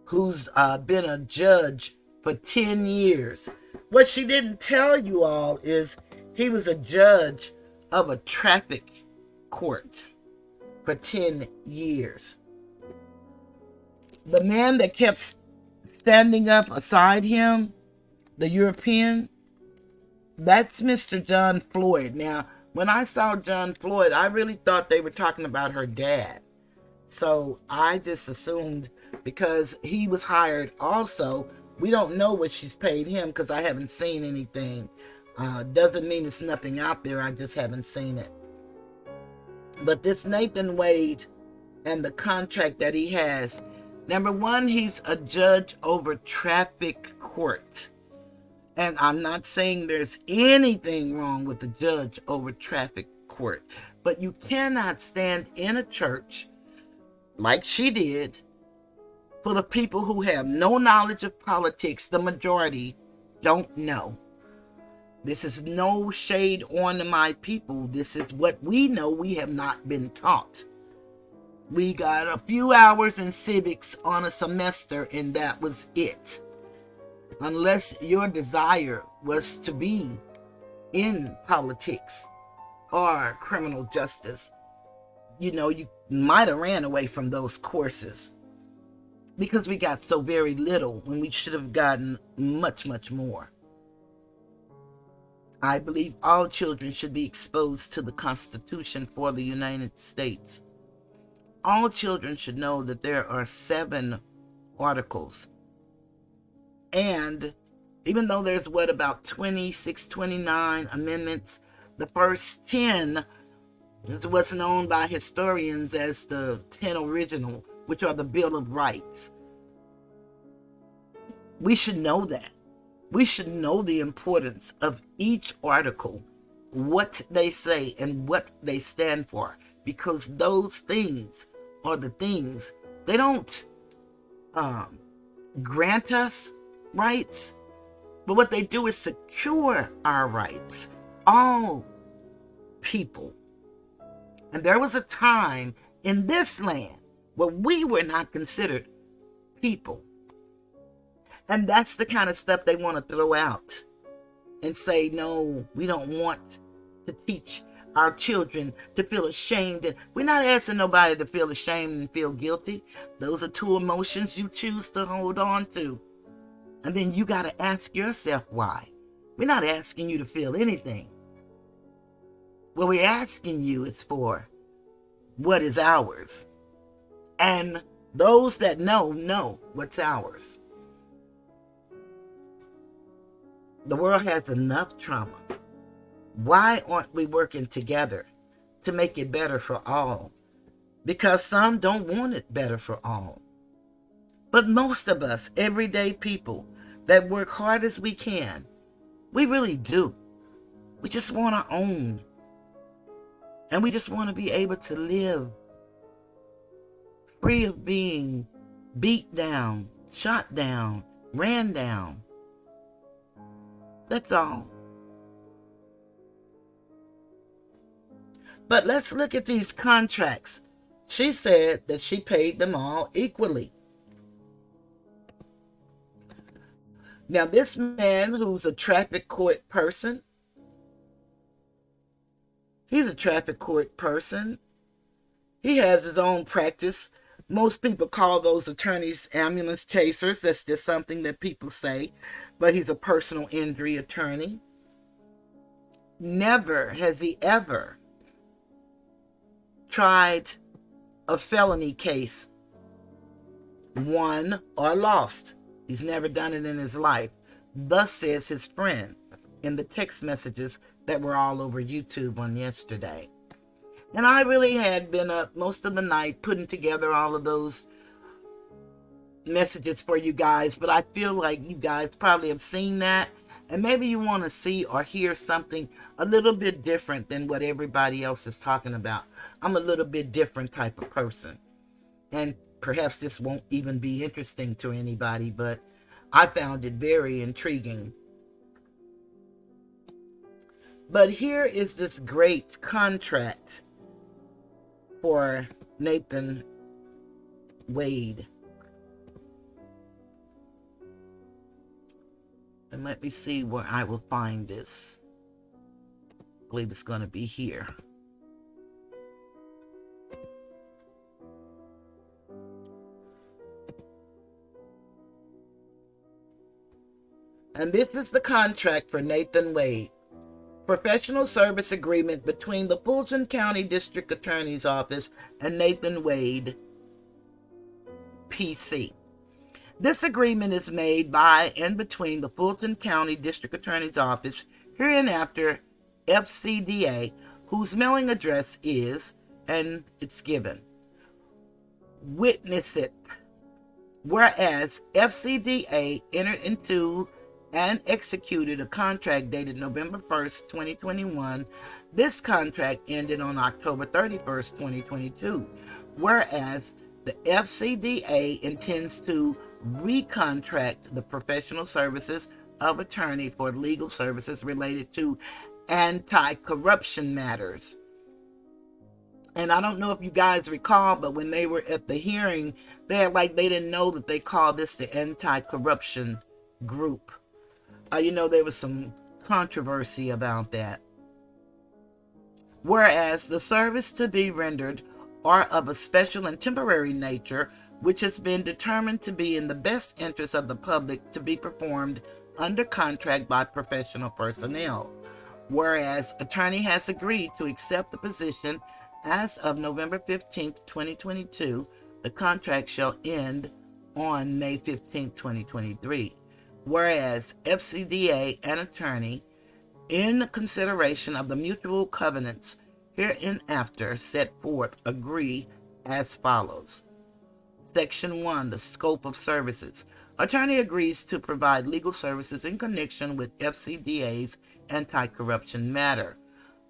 who's been a judge for 10 years. What she didn't tell you all is he was a judge of a traffic court for 10 years. The man that kept standing up aside him, the European, that's Mr. John Floyd. Now, when I saw John Floyd, I really thought they were talking about her dad. So I just assumed, because he was hired also, we don't know what she's paid him because I haven't seen anything. Doesn't mean it's nothing out there, I just haven't seen it. But this Nathan Wade and the contract that he has, number one, he's a judge over traffic court. And I'm not saying there's anything wrong with the judge over traffic court. But you cannot stand in a church, like she did, full of people who have no knowledge of politics. The majority don't know. This is no shade on my people. This is what we know. We have not been taught. We got a few hours in civics on a semester, and that was it. Unless your desire was to be in politics or criminal justice, you know, you might have ran away from those courses, because we got so very little when we should have gotten much, much more. I believe all children should be exposed to the Constitution for the United States. All children should know that there are 7 articles. And even though there's about 26, 29 amendments, the first 10 is what's known by historians as the 10 original, which are the Bill of Rights. We should know that. We should know the importance of each article, what they say and what they stand for, because those things are the things. They don't grant us rights, but what they do is secure our rights. All people. And there was a time in this land where we were not considered people. And that's the kind of stuff they want to throw out and say, no, we don't want to teach our children to feel ashamed. And we're not asking nobody to feel ashamed and feel guilty. Those are two emotions you choose to hold on to. And then you got to ask yourself why. We're not asking you to feel anything. What we're asking you is for what is ours. And those that know what's ours. The world has enough trauma. Why aren't we working together to make it better for all? Because some don't want it better for all. But most of us, everyday people that work hard as we can, we really do. We just want our own. And we just want to be able to live free of being beat down, shot down, ran down. That's all. But let's look at these contracts. She said that she paid them all equally. Now, this man who's a traffic court person, he's a traffic court person. He has his own practice. Most people call those attorneys ambulance chasers. That's just something that people say. But he's a personal injury attorney. Never has he ever tried a felony case, won or lost. He's never done it in his life. Thus says his friend in the text messages that were all over YouTube on yesterday. And I really had been up most of the night putting together all of those messages for you guys, but I feel like you guys probably have seen that, and maybe you want to see or hear something a little bit different than what everybody else is talking about. I'm a little bit different type of person, and perhaps this won't even be interesting to anybody, but I found it very intriguing. But here is this great contract for Nathan Wade. And let me see where I will find this. I believe it's going to be here. And this is the contract for Nathan Wade. Professional service agreement between the Fulton County District Attorney's Office and Nathan Wade, PC. This agreement is made by and between the Fulton County District Attorney's Office, hereinafter FCDA, whose mailing address is, and it's given. Witness it. Whereas FCDA entered into and executed a contract dated November 1st, 2021. This contract ended on October 31st, 2022. Whereas the FCDA intends to recontract the professional services of attorney for legal services related to anti-corruption matters. And I don't know if you guys recall, but when they were at the hearing, they didn't know that they called this the anti-corruption group. There was some controversy about that. Whereas the service to be rendered are of a special and temporary nature, which has been determined to be in the best interest of the public to be performed under contract by professional personnel. Whereas attorney has agreed to accept the position as of November 15th, 2022, the contract shall end on May 15th, 2023. Whereas FCDA and attorney, in consideration of the mutual covenants hereinafter set forth, agree as follows. Section 1, the scope of services. Attorney agrees to provide legal services in connection with FCDA's anti-corruption matter.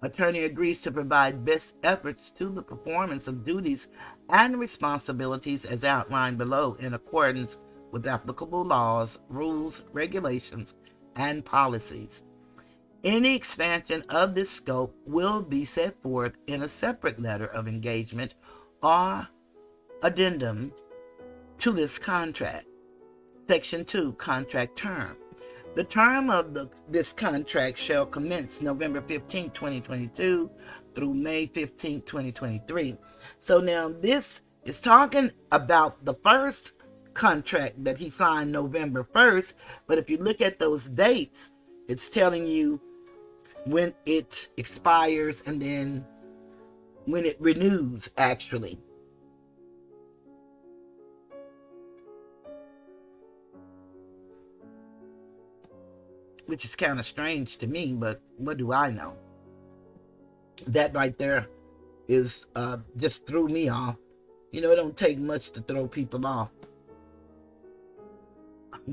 Attorney agrees to provide best efforts to the performance of duties and responsibilities as outlined below in accordance with applicable laws, rules, regulations, and policies. Any expansion of this scope will be set forth in a separate letter of engagement or addendum to this contract. Section 2, Contract Term. The term of this contract shall commence November 15, 2022 through May 15, 2023. So now this is talking about the first contract that he signed November 1st, but if you look at those dates, it's telling you when it expires and then when it renews, actually. Which is kind of strange to me, but what do I know? That right there is just threw me off. You know, it don't take much to throw people off.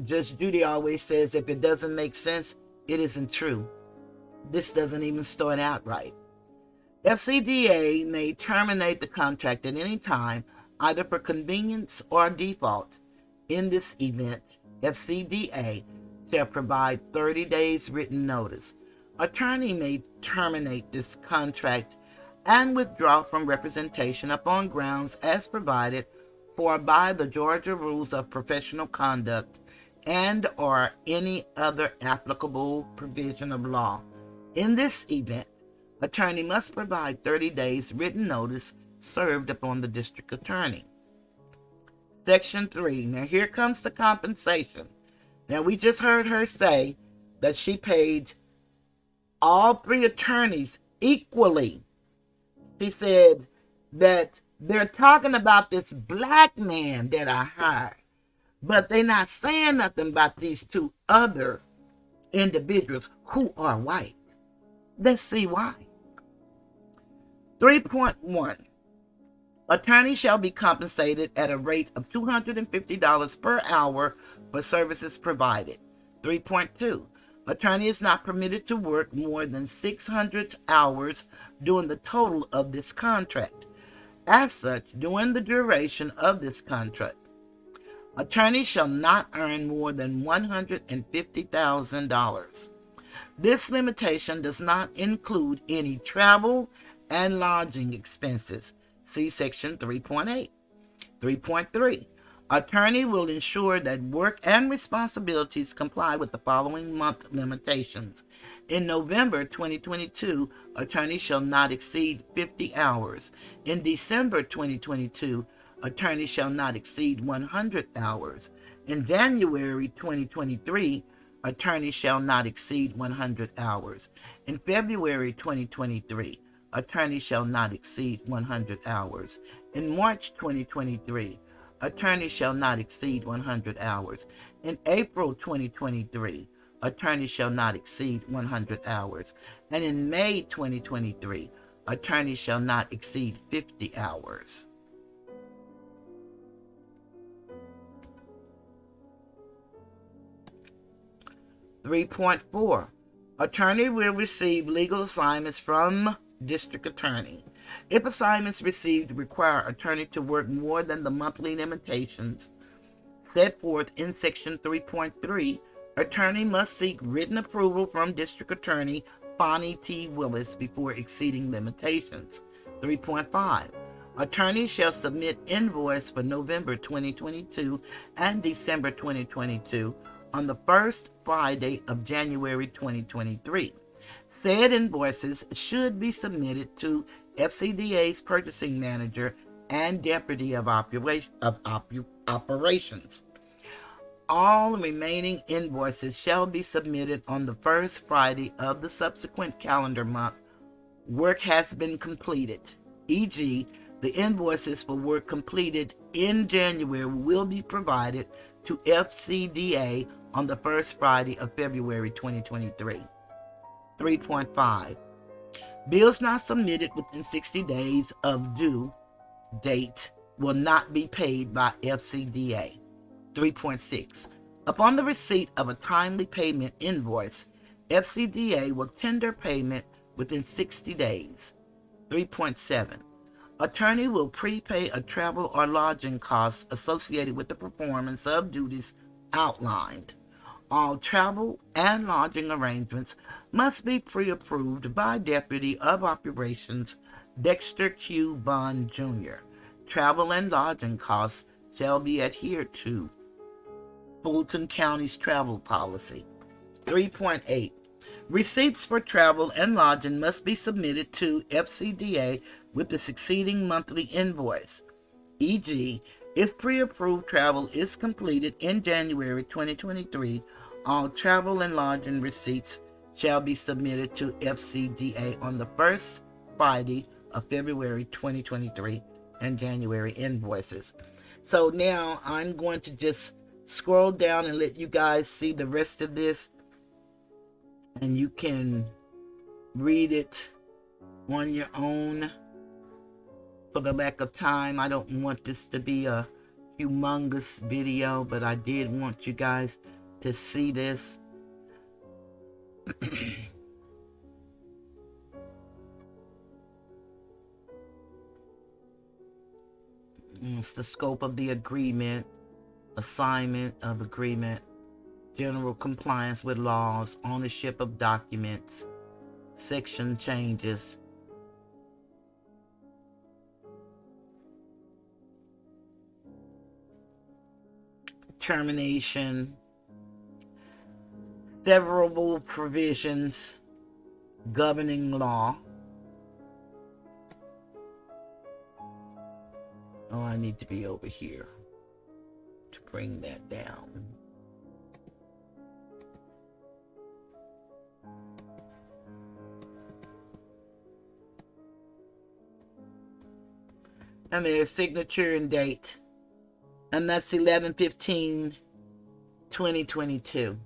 Judge Judy always says if it doesn't make sense, it isn't true. This doesn't even start out right. FCDA may terminate the contract at any time, either for convenience or default. In this event, FCDA shall provide 30 days written notice. Attorney may terminate this contract and withdraw from representation upon grounds as provided for by the Georgia Rules of Professional Conduct and or any other applicable provision of law. In this event, attorney must provide 30 days written notice served upon the district attorney. Section 3. Now here comes the compensation. Now we just heard her say that she paid all three attorneys equally. She said that they're talking about this black man that I hired, but they're not saying nothing about these two other individuals who are white. Let's see why. 3.1. Attorney shall be compensated at a rate of $250 per hour for services provided. 3.2. Attorney is not permitted to work more than 600 hours during the total of this contract. As such, during the duration of this contract, attorney shall not earn more than $150,000. This limitation does not include any travel and lodging expenses. See Section 3.8. 3.3. Attorney will ensure that work and responsibilities comply with the following month limitations. In November 2022, attorney shall not exceed 50 hours. In December 2022, attorney shall not exceed 100 hours. In January 2023, attorney shall not exceed 100 hours. In February 2023, attorney shall not exceed 100 hours. In March 2023, attorney shall not exceed 100 hours. In April 2023, attorney shall not exceed 100 hours. And in May 2023, attorney shall not exceed 50 hours. (3.4) Attorney will receive legal assignments from district attorney. If assignments received require attorney to work more than the monthly limitations set forth in Section 3.3, attorney must seek written approval from district attorney Fani T. Willis before exceeding limitations. 3.5. Attorney shall submit invoice for November 2022 and December 2022 on the first Friday of January 2023. Said invoices should be submitted to FCDA's purchasing manager and deputy of operations. All remaining invoices shall be submitted on the first Friday of the subsequent calendar month work has been completed. E.g., the invoices for work completed in January will be provided to FCDA on the first Friday of February 2023. 3.5. Bills not submitted within 60 days of due date will not be paid by FCDA. 3.6. Upon the receipt of a timely payment invoice, FCDA will tender payment within 60 days. 3.7. Attorney will prepay a travel or lodging costs associated with the performance of duties outlined. All travel and lodging arrangements must be pre-approved by Deputy of Operations Dexter Q. Bond, Jr. Travel and lodging costs shall be adhered to Fulton County's travel policy. 3.8. Receipts for travel and lodging must be submitted to FCDA with the succeeding monthly invoice, e.g., if pre-approved travel is completed in January 2023, all travel and lodging receipts shall be submitted to FCDA on the first Friday of February 2023 and January invoices. So now I'm going to just scroll down and let you guys see the rest of this, and you can read it on your own. For the lack of time, I don't want this to be a humongous video, but I did want you guys to see this. It's the scope of the agreement, assignment of agreement, general compliance with laws, ownership of documents, section changes, termination, severable provisions, governing law. Oh, I need to be over here to bring that down. And there's signature and date. And that's 11/15/2022.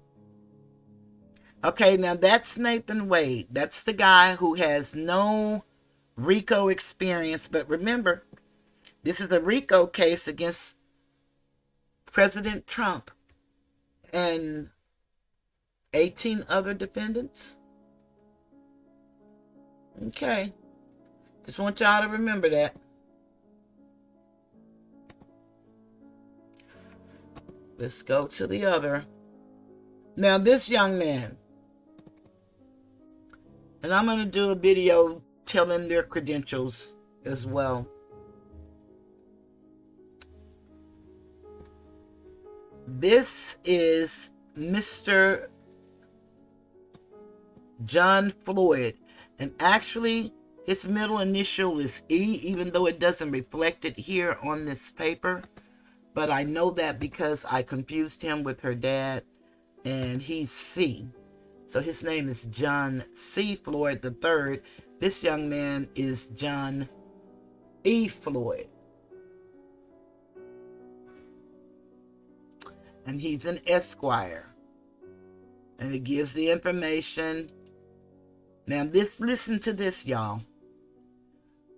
Okay, now that's Nathan Wade. That's the guy who has no RICO experience. But remember, this is a RICO case against President Trump and 18 other defendants. Okay. Just want y'all to remember that. Let's go to the other. Now, this young man, and I'm going to do a video telling their credentials as well. This is Mr. John Floyd, and actually his middle initial is E, even though it doesn't reflect it here on this paper. But I know that because I confused him with her dad, and he's C. So his name is John C. Floyd III. This young man is John E. Floyd. And he's an Esquire. And it gives the information. Now listen to this, y'all.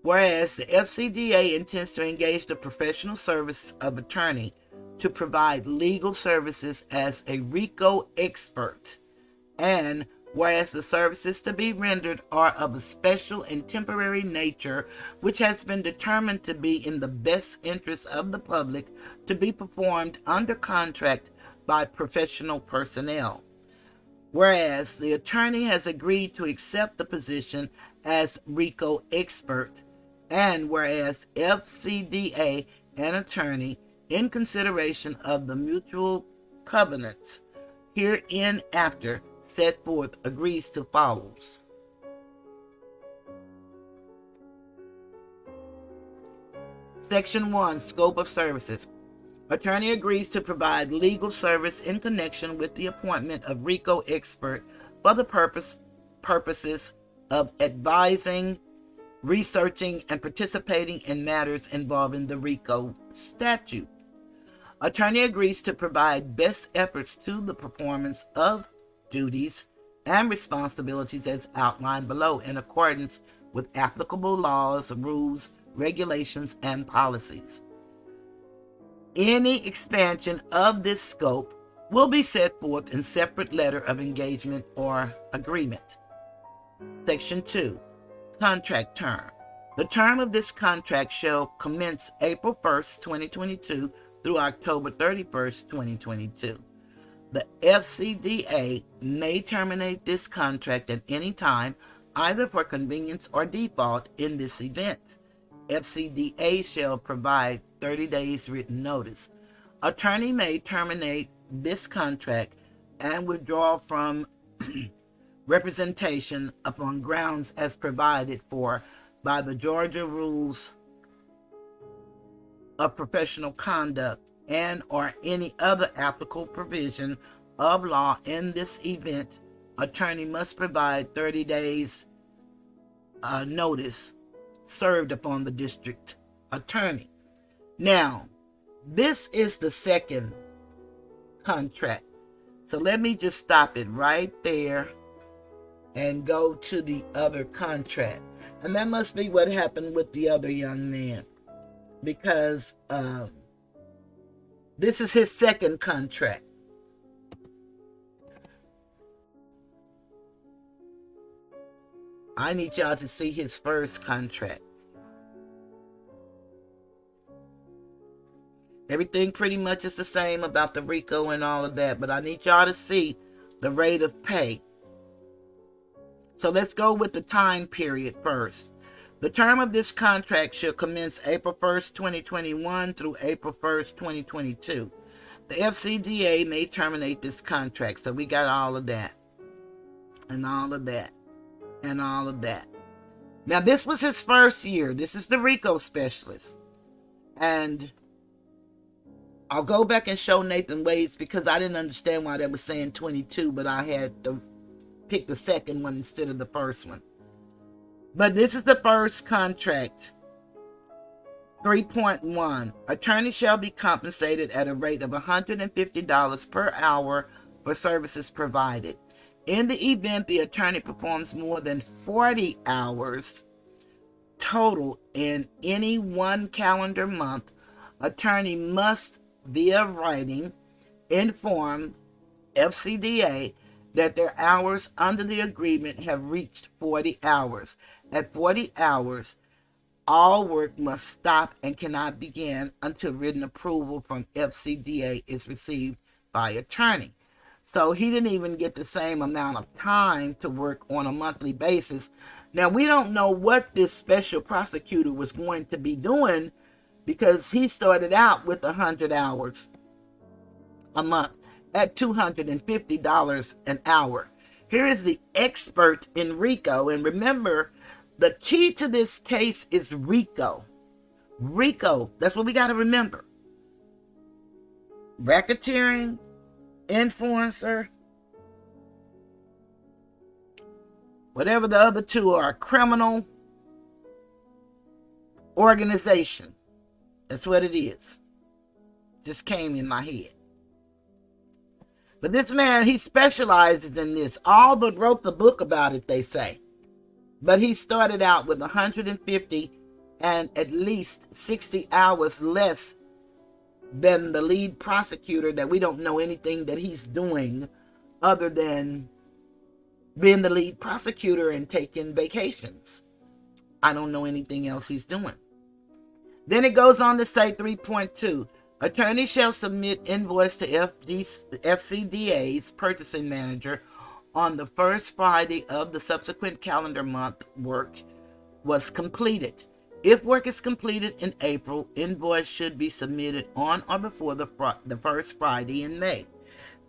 Whereas the FCDA intends to engage the professional service of attorney to provide legal services as a RICO expert, and whereas the services to be rendered are of a special and temporary nature, which has been determined to be in the best interest of the public, to be performed under contract by professional personnel. Whereas the attorney has agreed to accept the position as RICO expert, and whereas FCDA and attorney, in consideration of the mutual covenants hereinafter set forth, agrees to follows. Section 1, Scope of Services. Attorney agrees to provide legal service in connection with the appointment of RICO expert for the purposes of advising, researching, and participating in matters involving the RICO statute. Attorney agrees to provide best efforts to the performance of duties and responsibilities as outlined below in accordance with applicable laws, rules, regulations, and policies. Any expansion of this scope will be set forth in separate letter of engagement or agreement. Section 2, contract term. The term of this contract shall commence April 1st, 2022 through October 31st, 2022. The FCDA may terminate this contract at any time, either for convenience or default in this event. FCDA shall provide 30 days written notice. Attorney may terminate this contract and withdraw from representation upon grounds as provided for by the Georgia Rules of Professional Conduct and or any other applicable provision of law. In this event, attorney must provide 30 days notice served upon the district attorney. Now, this is the second contract. So let me just stop it right there and go to the other contract. And that must be what happened with the other young man, because this is his second contract. I need y'all to see his first contract. Everything pretty much is the same about the RICO and all of that, but I need y'all to see the rate of pay. So let's go with the time period first. The term of this contract shall commence April 1st, 2021 through April 1st, 2022. The FCDA may terminate this contract. So we got all of that. And all of that. And all of that. Now this was his first year. This is the RICO specialist. And I'll go back and show Nathan Wade's because I didn't understand why they were saying 22, but I had to pick the second one instead of the first one. But this is the first contract. 3.1. Attorney shall be compensated at a rate of $150 per hour for services provided. In the event the attorney performs more than 40 hours total in any one calendar month, attorney must, via writing, inform FCDA that their hours under the agreement have reached 40 hours. At 40 hours, all work must stop and cannot begin until written approval from FCDA is received by attorney. So he didn't even get the same amount of time to work on a monthly basis. Now, we don't know what this special prosecutor was going to be doing because he started out with 100 hours a month at $250 an hour. Here is the expert in RICO. And remember, the key to this case is RICO. RICO, that's what we got to remember. Racketeering, influencer, whatever the other two are, criminal organization. That's what it is. Just came in my head. But this man, he specializes in this. All but wrote the book about it, they say. But he started out with 150 and at least 60 hours less than the lead prosecutor that we don't know anything that he's doing other than being the lead prosecutor and taking vacations. I don't know anything else he's doing. Then it goes on to say 3.2. Attorney shall submit invoice to FCDA's purchasing manager on the first Friday of the subsequent calendar month work was completed. If work is completed in April, invoice should be submitted on or before the first Friday in May.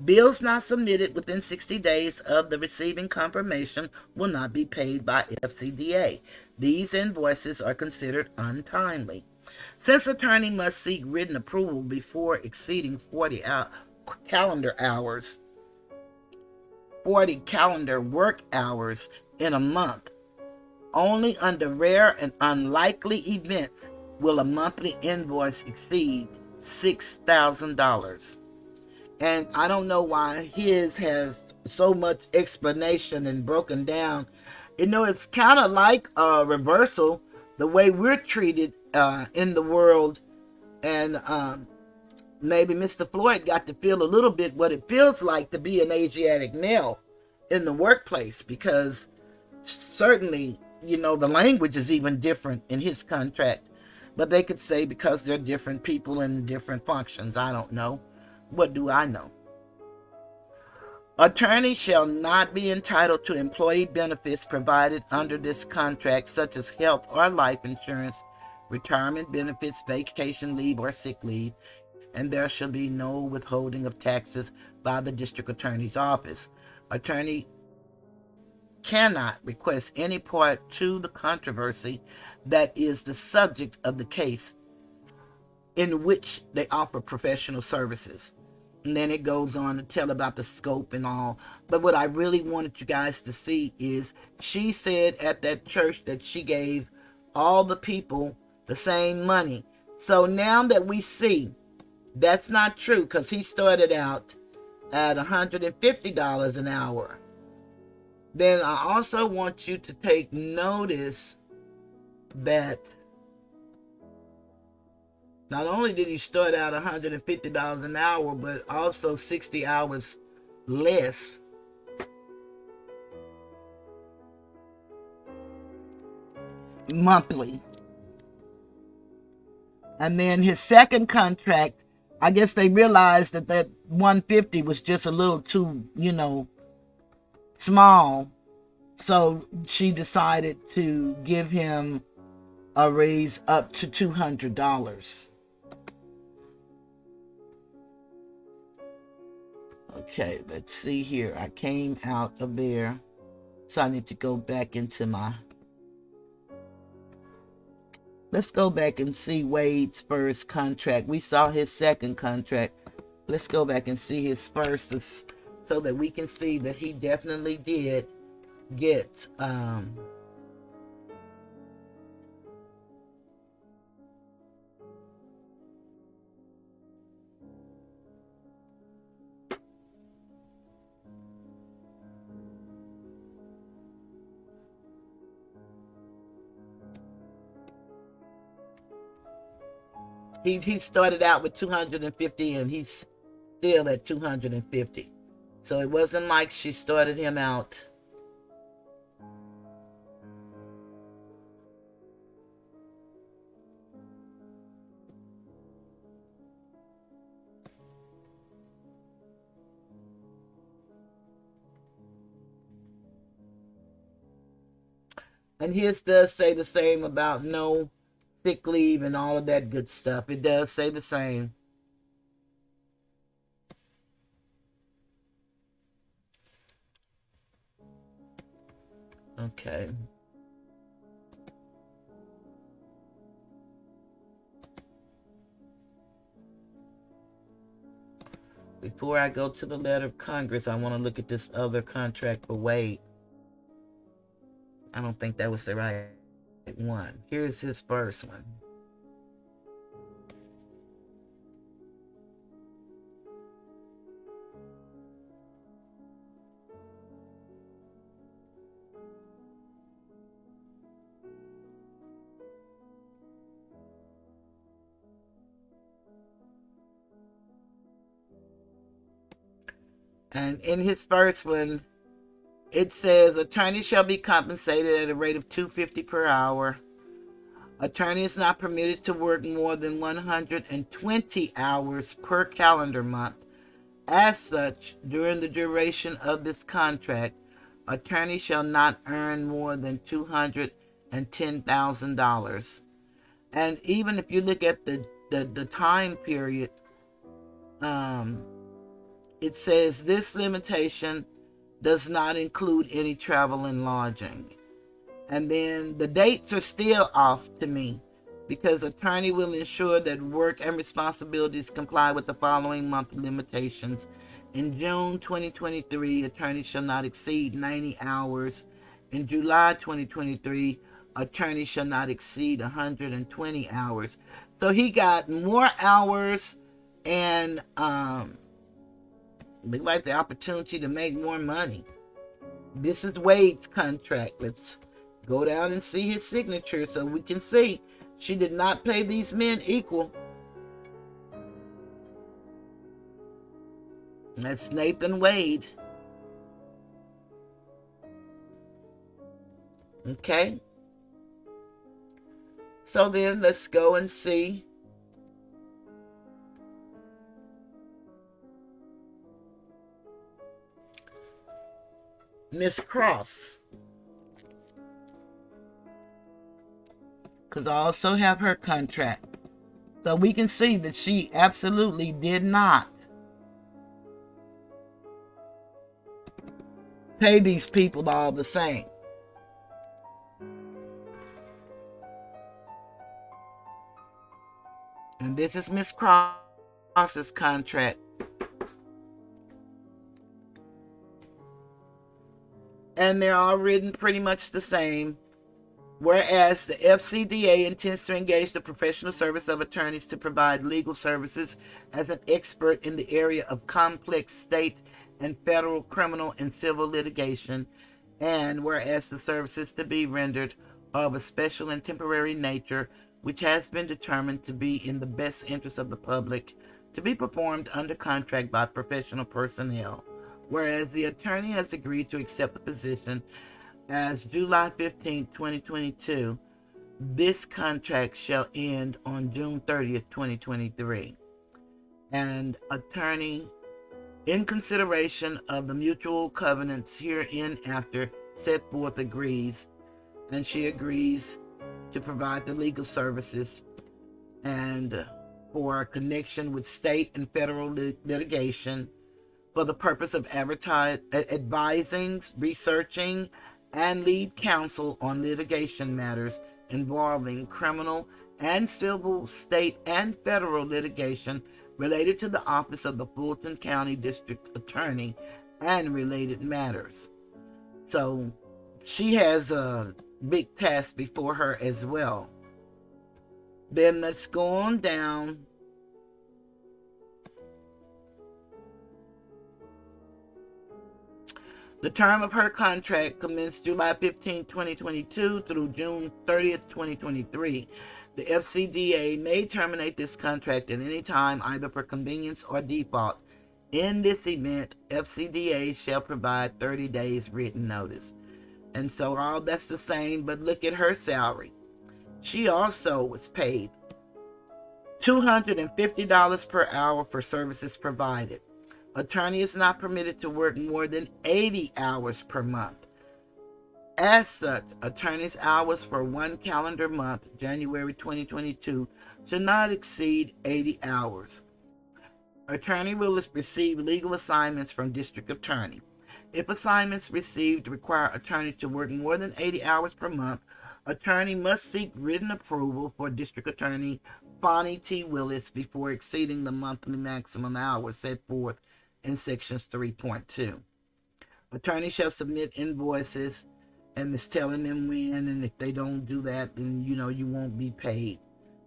Bills not submitted within 60 days of the receiving confirmation will not be paid by FCDA. These invoices are considered untimely. Since attorney must seek written approval before exceeding 40 calendar work hours in a month, only under rare and unlikely events will a monthly invoice exceed $6,000. And I don't know why his has so much explanation and broken down. You know, it's kind of like a reversal, the way we're treated in the world. And maybe Mr. Floyd got to feel a little bit what it feels like to be an Asiatic male in the workplace, because certainly, the language is even different in his contract. But they could say because they're different people in different functions. I don't know. What do I know? Attorneys shall not be entitled to employee benefits provided under this contract, such as health or life insurance, retirement benefits, vacation leave, or sick leave, and there shall be no withholding of taxes by the district attorney's office. Attorney cannot request any part to the controversy that is the subject of the case in which they offer professional services. And then it goes on to tell about the scope and all. But what I really wanted you guys to see is she said at that church that she gave all the people the same money. So now that we see that's not true, because he started out at $150 an hour. Then I also want you to take notice that not only did he start out $150 an hour, but also 60 hours less. Monthly. And then his second contract, I guess they realized that 150 was just a little too, small. So she decided to give him a raise up to $200. Okay, let's see here. I came out of there. So I need to go back into let's go back and see Wade's first contract. We saw his second contract. Let's go back and see his first so that we can see that he definitely did get he started out with 250 and he's still at 250. So it wasn't like she started him out and his does say the same about no sick leave and all of that good stuff. It does say the same. Okay. Before I go to the letter of Congress, I want to look at this other contract for Wade. I don't think that was the right one. Here's his first one. And in his first one, it says, attorney shall be compensated at a rate of $250 per hour. Attorney is not permitted to work more than 120 hours per calendar month. As such, during the duration of this contract, attorney shall not earn more than $210,000. And even if you look at the time period, it says this limitation does not include any travel and lodging. And then the dates are still off to me, because attorney will ensure that work and responsibilities comply with the following monthly limitations. In June 2023, attorney shall not exceed 90 hours. In July 2023, attorney shall not exceed 120 hours. So he got more hours and look like the opportunity to make more money. This is Wade's contract. Let's go down and see his signature so we can see she did not pay these men equal. That's Nathan Wade. Okay? So then let's go and see Miss Cross. Because I also have her contract. So we can see that she absolutely did not pay these people all the same. And this is Miss Cross's contract. And they're all written pretty much the same. Whereas the FCDA intends to engage the professional service of attorneys to provide legal services as an expert in the area of complex state and federal criminal and civil litigation, and whereas the services to be rendered are of a special and temporary nature, which has been determined to be in the best interest of the public, to be performed under contract by professional personnel, whereas the attorney has agreed to accept the position as July 15, 2022, this contract shall end on June 30th, 2023. And attorney, in consideration of the mutual covenants hereinafter set forth, agrees, and she agrees to provide the legal services and for a connection with state and federal litigation for the purpose of advising, researching, and lead counsel on litigation matters involving criminal and civil, state, and federal litigation related to the office of the Fulton County District Attorney and related matters. So she has a big task before her as well. Then let's go on down. The term of her contract commenced July 15, 2022 through June 30th, 2023. The FCDA may terminate this contract at any time, either for convenience or default. In this event, FCDA shall provide 30 days written notice. And so all that's the same, but look at her salary. She also was paid $250 per hour for services provided. Attorney is not permitted to work more than 80 hours per month. As such, attorney's hours for one calendar month, January 2022, should not exceed 80 hours. Attorney will receive legal assignments from district attorney. If assignments received require attorney to work more than 80 hours per month, attorney must seek written approval for district attorney Fani T. Willis before exceeding the monthly maximum hours set forth in sections 3.2. Attorney shall submit invoices, and it's telling them when, and if they don't do that, then you won't be paid.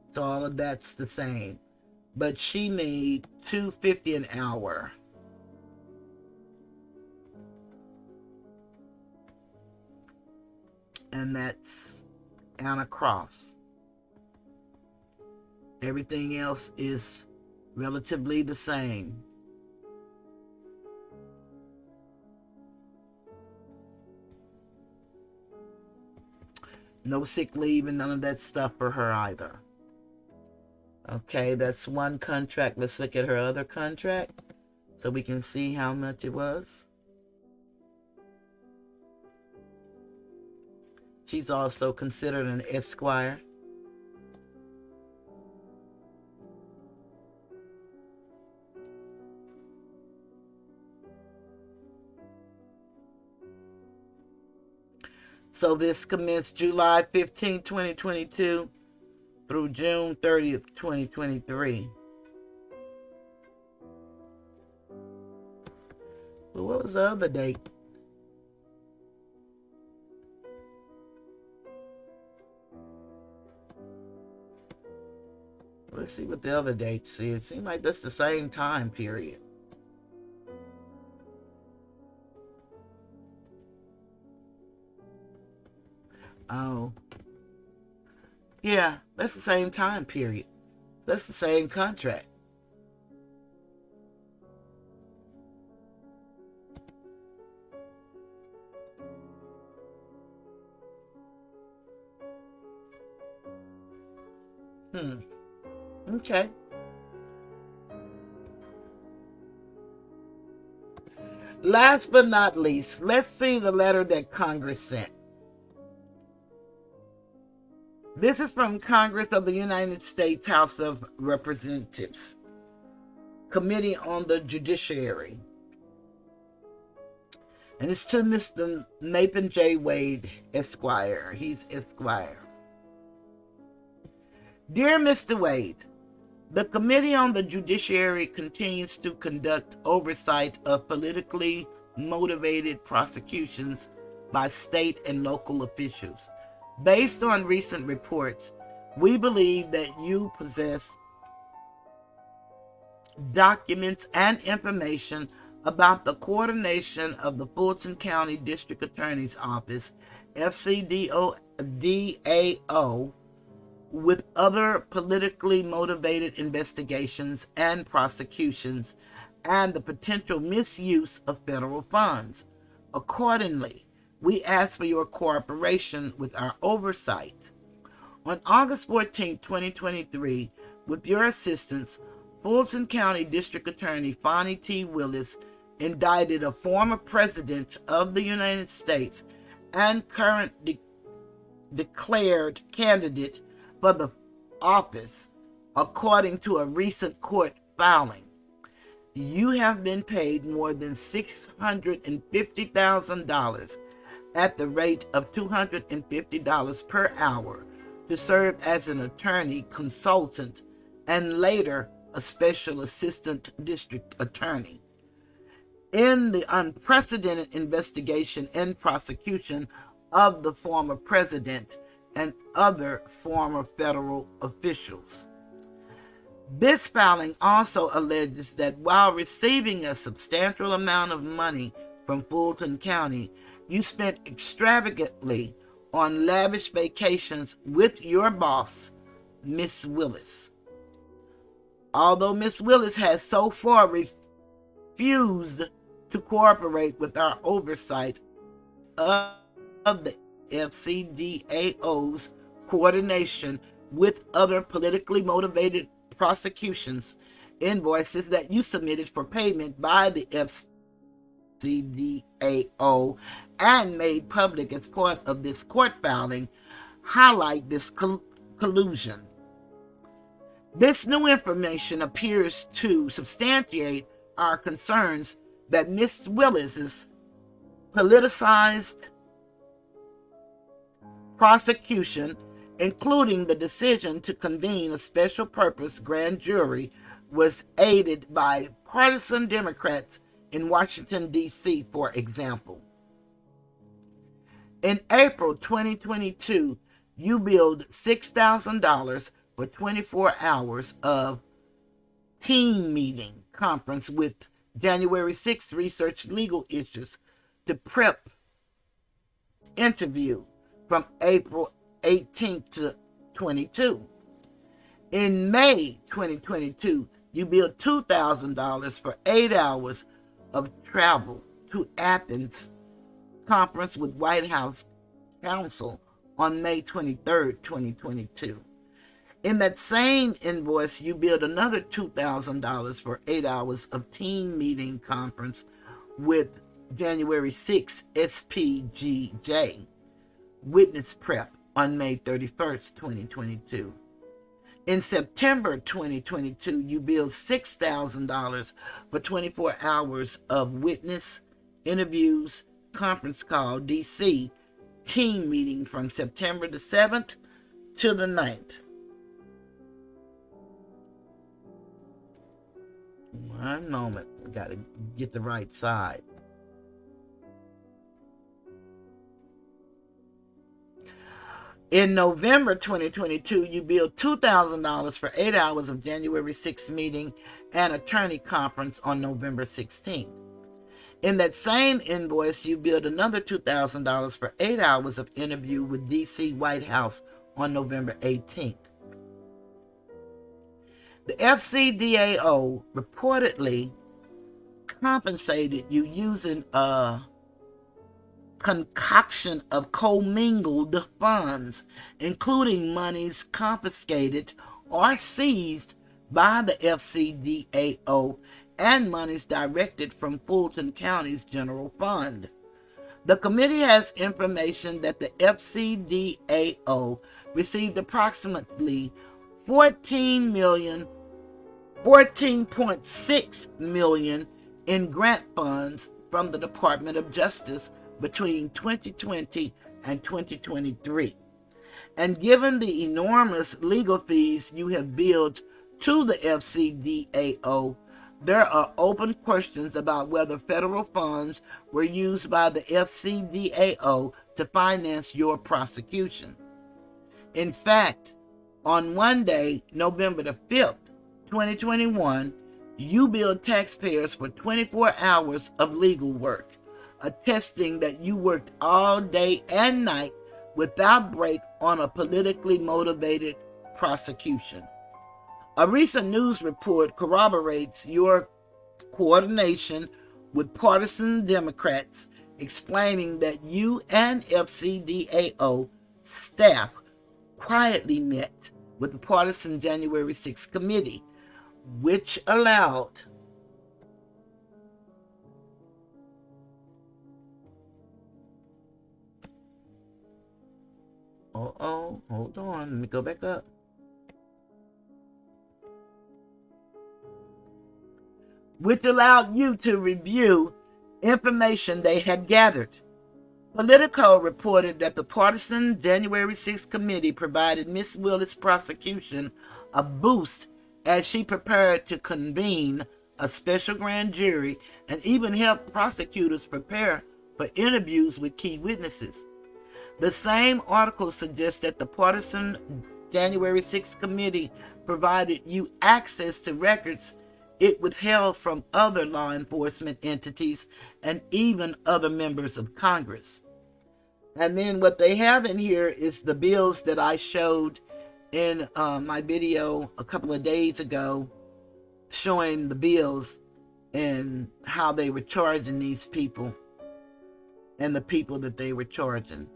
So all of that's the same. But she made $250 an hour. And that's Anna Cross. Everything else is relatively the same. No sick leave and none of that stuff for her either. Okay, that's one contract. Let's look at her other contract so we can see how much it was. She's also considered an esquire. So this commenced July 15, 2022 through June 30th, 2023. Well, what was the other date? Let's see what the other dates is. It seems like that's the same time period. Oh. Yeah, that's the same time period. That's the same contract. Okay. Last but not least, let's see the letter that Congress sent. This is from Congress of the United States House of Representatives, Committee on the Judiciary. And it's to Mr. Nathan J. Wade, Esquire. He's Esquire. Dear Mr. Wade, the Committee on the Judiciary continues to conduct oversight of politically motivated prosecutions by state and local officials. Based on recent reports, we believe that you possess documents and information about the coordination of the Fulton County District Attorney's Office, FCDAO, with other politically motivated investigations and prosecutions and the potential misuse of federal funds. Accordingly, we ask for your cooperation with our oversight. On August 14, 2023, with your assistance, Fulton County District Attorney Fani T. Willis indicted a former president of the United States and current declared candidate for the office, according to a recent court filing. You have been paid more than $650,000 at the rate of $250 per hour to serve as an attorney consultant and later a special assistant district attorney in the unprecedented investigation and prosecution of the former president and other former federal officials. This filing also alleges that while receiving a substantial amount of money from Fulton County, you spent extravagantly on lavish vacations with your boss, Miss Willis. Although Miss Willis has so far refused to cooperate with our oversight of the FCDAO's coordination with other politically motivated prosecutions, invoices that you submitted for payment by the FCDAO and made public as part of this court filing highlight this collusion. This new information appears to substantiate our concerns that Ms. Willis's politicized prosecution, including the decision to convene a special purpose grand jury, was aided by partisan Democrats in Washington, D.C., for example. In April 2022, you billed $6,000 for 24 hours of team meeting conference with January 6th research legal issues to prep interview from April 18th to 22. In May 2022, you billed $2,000 for 8 hours of travel to Athens conference with White House counsel on May 23rd, 2022. In that same invoice, you billed another $2,000 for 8 hours of team meeting conference with January 6th SPGJ witness prep on May 31st, 2022. In September 2022, you billed $6,000 for 24 hours of witness interviews, conference call, DC team meeting from September the 7th to the 9th. One moment, we got to get the right side. In November 2022, you billed $2,000 for 8 hours of January 6th meeting and attorney conference on November 16th. In that same invoice, you billed another $2,000 for 8 hours of interview with D.C. White House on November 18th. The FCDAO reportedly compensated you using a concoction of commingled funds, including monies confiscated or seized by the FCDAO and monies directed from Fulton County's general fund. The committee has information that the FCDAO received approximately $14.6 million in grant funds from the Department of Justice between 2020 and 2023. And given the enormous legal fees you have billed to the FCDAO, there are open questions about whether federal funds were used by the FCDAO to finance your prosecution. In fact, on Monday, November the 5th, 2021, you billed taxpayers for 24 hours of legal work, attesting that you worked all day and night without break on a politically motivated prosecution. A recent news report corroborates your coordination with partisan Democrats, explaining that you and FCDAO staff quietly met with the partisan January 6th committee, which allowed hold on, let me go back up. Which allowed you to review information they had gathered. Politico reported that the partisan January 6th committee provided Ms. Willis' prosecution a boost as she prepared to convene a special grand jury and even helped prosecutors prepare for interviews with key witnesses. The same article suggests that the partisan January 6th committee provided you access to records it withheld from other law enforcement entities and even other members of Congress. And then what they have in here is the bills that I showed in my video a couple of days ago, showing the bills and how they were charging these people and the people that they were charging.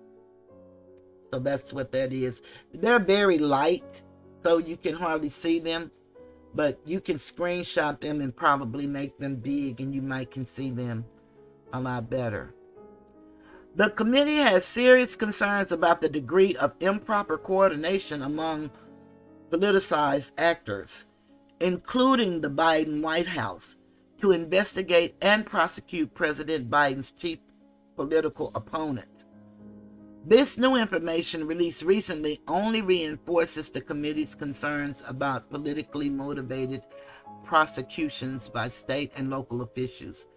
So that's what that is. They're very light, so you can hardly see them, but you can screenshot them and probably make them big, and you might can see them a lot better. The committee has serious concerns about the degree of improper coordination among politicized actors, including the Biden White House, to investigate and prosecute President Biden's chief political opponent. This new information released recently only reinforces the committee's concerns about politically motivated prosecutions by state and local officials.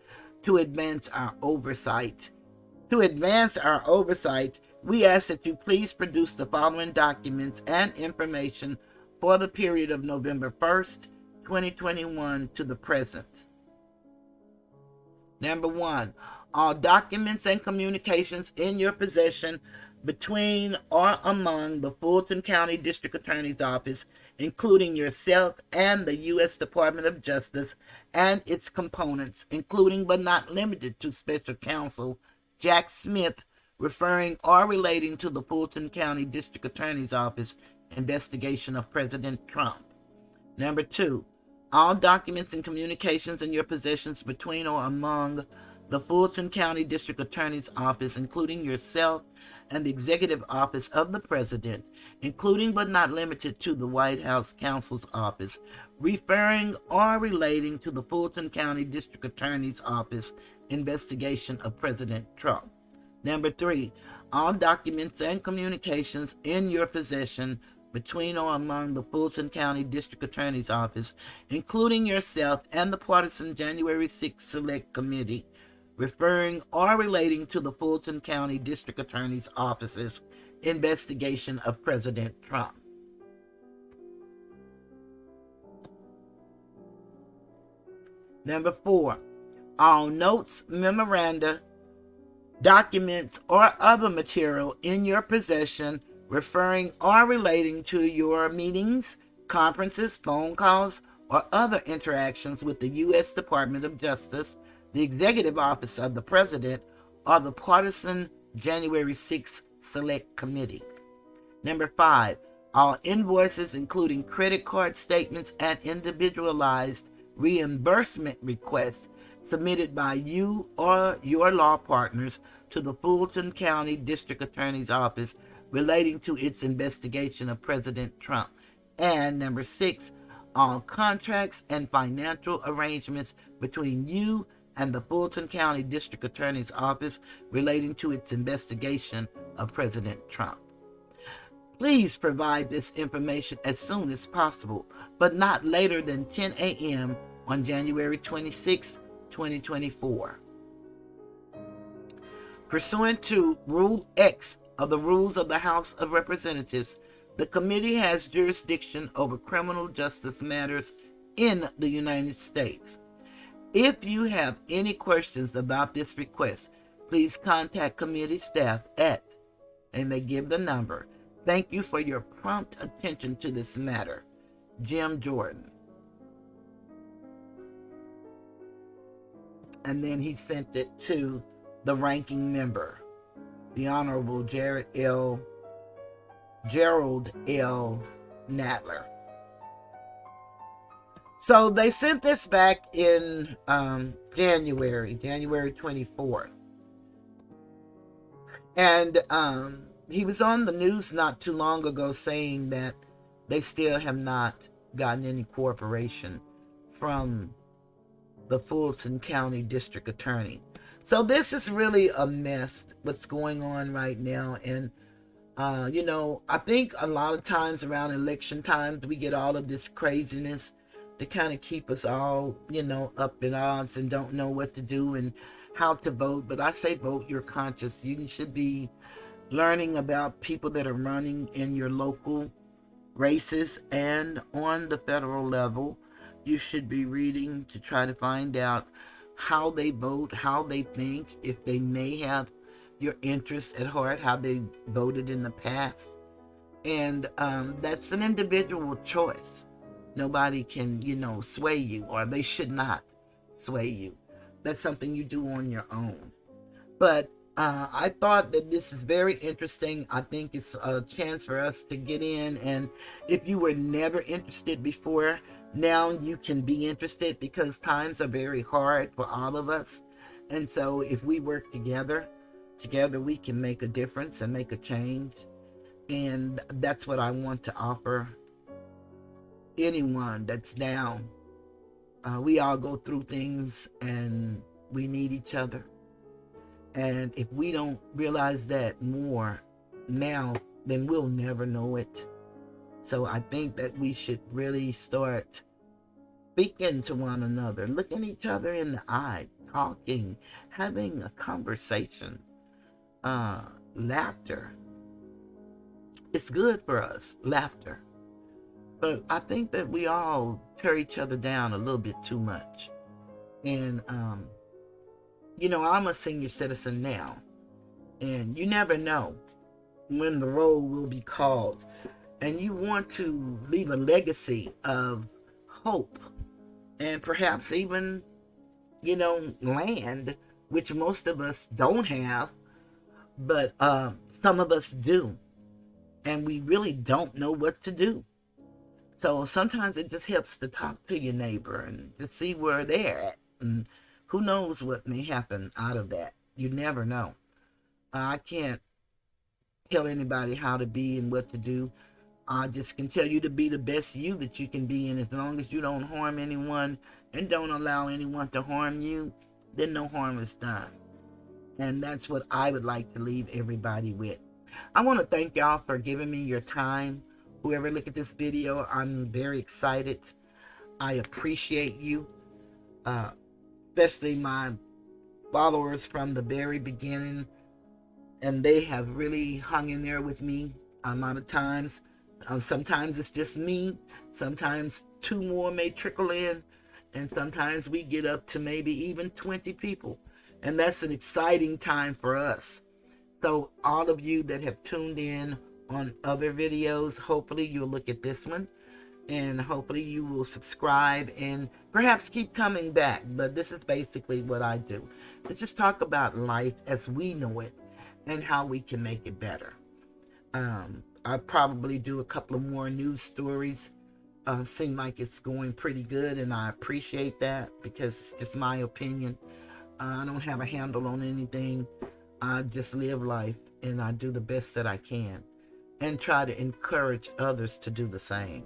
To advance our oversight, we ask that you please produce the following documents and information for the period of November 1st, 2021 to the present. Number 1, all documents and communications in your possession between or among the Fulton County District Attorney's Office, including yourself and the U.S. Department of Justice and its components, including but not limited to Special Counsel Jack Smith, referring or relating to the Fulton County District Attorney's Office investigation of President Trump. Number 2, all documents and communications in your possessions between or among the Fulton County District Attorney's Office, including yourself and the Executive Office of the President, including but not limited to the White House Counsel's Office, referring or relating to the Fulton County District Attorney's Office investigation of President Trump. Number 3, all documents and communications in your possession between or among the Fulton County District Attorney's Office, including yourself and the partisan January 6th Select Committee, referring or relating to the Fulton County District Attorney's Office's investigation of President Trump. Number 4, all notes, memoranda, documents, or other material in your possession referring or relating to your meetings, conferences, phone calls, or other interactions with the U.S. Department of Justice, the Executive Office of the President, or the partisan January 6th Select Committee. Number 5, All invoices, including credit card statements and individualized reimbursement requests submitted by you or your law partners to the Fulton County District Attorney's Office relating to its investigation of President Trump. And number 6, all contracts and financial arrangements between you and the Fulton County District Attorney's Office relating to its investigation of President Trump. Please provide this information as soon as possible, but not later than 10 a.m. on January 26, 2024. Pursuant to Rule X of the Rules of the House of Representatives, the committee has jurisdiction over criminal justice matters in the United States. If you have any questions about this request, please contact committee staff at, and they give the number. Thank you for your prompt attention to this matter. Jim Jordan. And then he sent it to the ranking member, the Honorable Gerald L. Nadler. So they sent this back in January 24th. And he was on the news not too long ago saying that they still have not gotten any cooperation from the Fulton County District Attorney. So this is really a mess, what's going on right now. And, I think a lot of times around election times, we get all of this craziness to kind of keep us all, up in odds and don't know what to do and how to vote. But I say vote your conscience. You should be learning about people that are running in your local races and on the federal level. You should be reading to try to find out how they vote, how they think, if they may have your interests at heart, how they voted in the past. And that's an individual choice. Nobody can, sway you, or they should not sway you. That's something you do on your own. But I thought that this is very interesting. I think it's a chance for us to get in. And if you were never interested before, now you can be interested, because times are very hard for all of us. And so if we work together we can make a difference and make a change. And that's what I want to offer anyone that's down. We all go through things and we need each other. And if we don't realize that more now, then we'll never know it. So I think that we should really start speaking to one another, looking each other in the eye, talking, having a conversation. Laughter. It's good for us, laughter. But I think that we all tear each other down a little bit too much. And, I'm a senior citizen now. And you never know when the roll will be called. And you want to leave a legacy of hope. And perhaps even, land, which most of us don't have. But some of us do. And we really don't know what to do. So sometimes it just helps to talk to your neighbor and to see where they're at. And who knows what may happen out of that. You never know. I can't tell anybody how to be and what to do. I just can tell you to be the best you that you can be. And as long as you don't harm anyone and don't allow anyone to harm you, then no harm is done. And that's what I would like to leave everybody with. I want to thank y'all for giving me your time. Whoever look at this video, I'm very excited. I appreciate you, especially my followers from the very beginning. And they have really hung in there with me a lot of times. Sometimes it's just me. Sometimes 2 more may trickle in. And sometimes we get up to maybe even 20 people. And that's an exciting time for us. So all of you that have tuned in on other videos, hopefully you'll look at this one. And hopefully you will subscribe and perhaps keep coming back. But this is basically what I do. Let's just talk about life as we know it and how we can make it better. I probably do a couple of more news stories. Seem like it's going pretty good, and I appreciate that because it's just my opinion. I don't have a handle on anything. I just live life, and I do the best that I can and try to encourage others to do the same.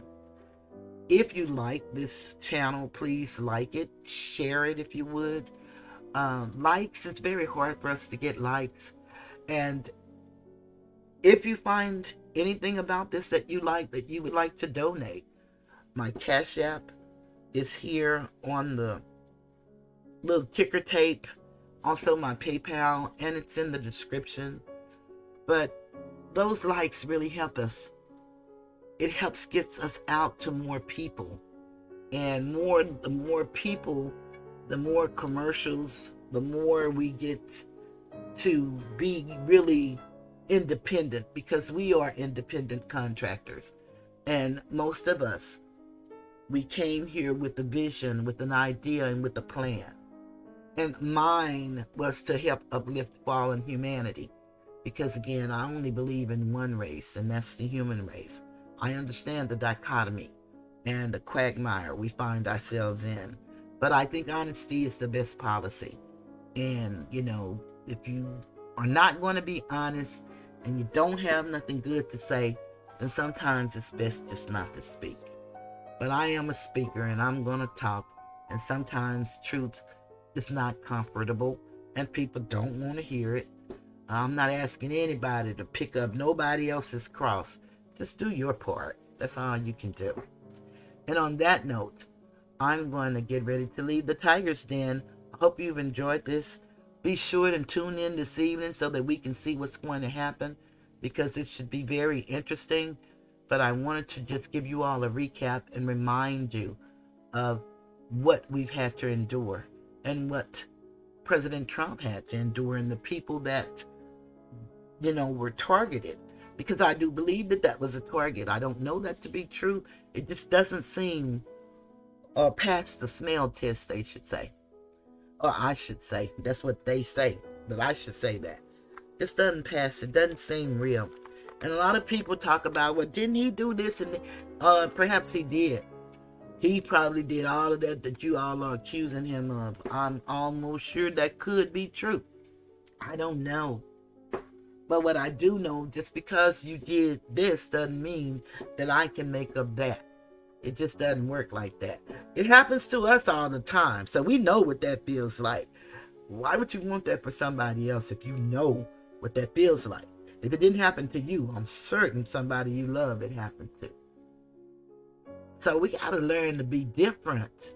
If you like this channel, please like it, share it if you would. Likes, it's very hard for us to get likes. And if you find anything about this that you like, that you would like to donate, my Cash App is here on the little ticker tape. Also my PayPal, and it's in the description. But those likes really help us. It helps gets us out to more people. And the more people, the more commercials, the more we get to be really independent, because we are independent contractors. And most of us, we came here with a vision, with an idea, and with a plan. And mine was to help uplift fallen humanity. Because again, I only believe in one race, and that's the human race. I understand the dichotomy and the quagmire we find ourselves in. But I think honesty is the best policy. And, if you are not going to be honest and you don't have nothing good to say, then sometimes it's best just not to speak. But I am a speaker, and I'm going to talk. And sometimes truth is not comfortable, and people don't want to hear it. I'm not asking anybody to pick up nobody else's cross. Just do your part. That's all you can do. And on that note, I'm going to get ready to leave the Tiger's Den. I hope you've enjoyed this. Be sure to tune in this evening so that we can see what's going to happen, because it should be very interesting. But I wanted to just give you all a recap and remind you of what we've had to endure and what President Trump had to endure, and the people that, were targeted. Because I do believe that that was a target. I don't know that to be true. It just doesn't seem past the smell test, they should say. Or I should say. That's what they say. But I should say that. Just doesn't pass. It doesn't seem real. And a lot of people talk about, well, didn't he do this? And perhaps he did. He probably did all of that you all are accusing him of. I'm almost sure that could be true. I don't know. But what I do know, just because you did this doesn't mean that I can make up that. It just doesn't work like that. It happens to us all the time, so we know what that feels like. Why would you want that for somebody else if you know what that feels like? If it didn't happen to you, I'm certain somebody you love it happened to. So we got to learn to be different.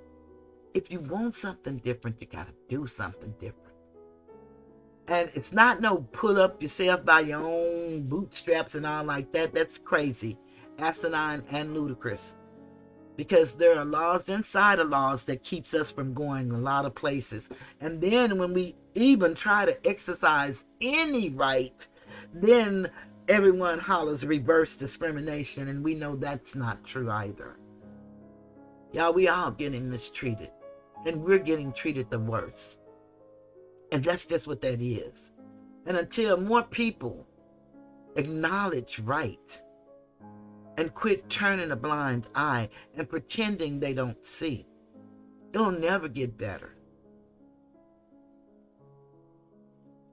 If you want something different, you got to do something different. And it's not no pull up yourself by your own bootstraps and all like that. That's crazy, asinine, and ludicrous. Because there are laws inside of laws that keeps us from going a lot of places. And then when we even try to exercise any right, then everyone hollers reverse discrimination. And we know that's not true either. Y'all, we all getting mistreated. And we're getting treated the worst. And that's just what that is. And until more people acknowledge right and quit turning a blind eye and pretending they don't see, it'll never get better.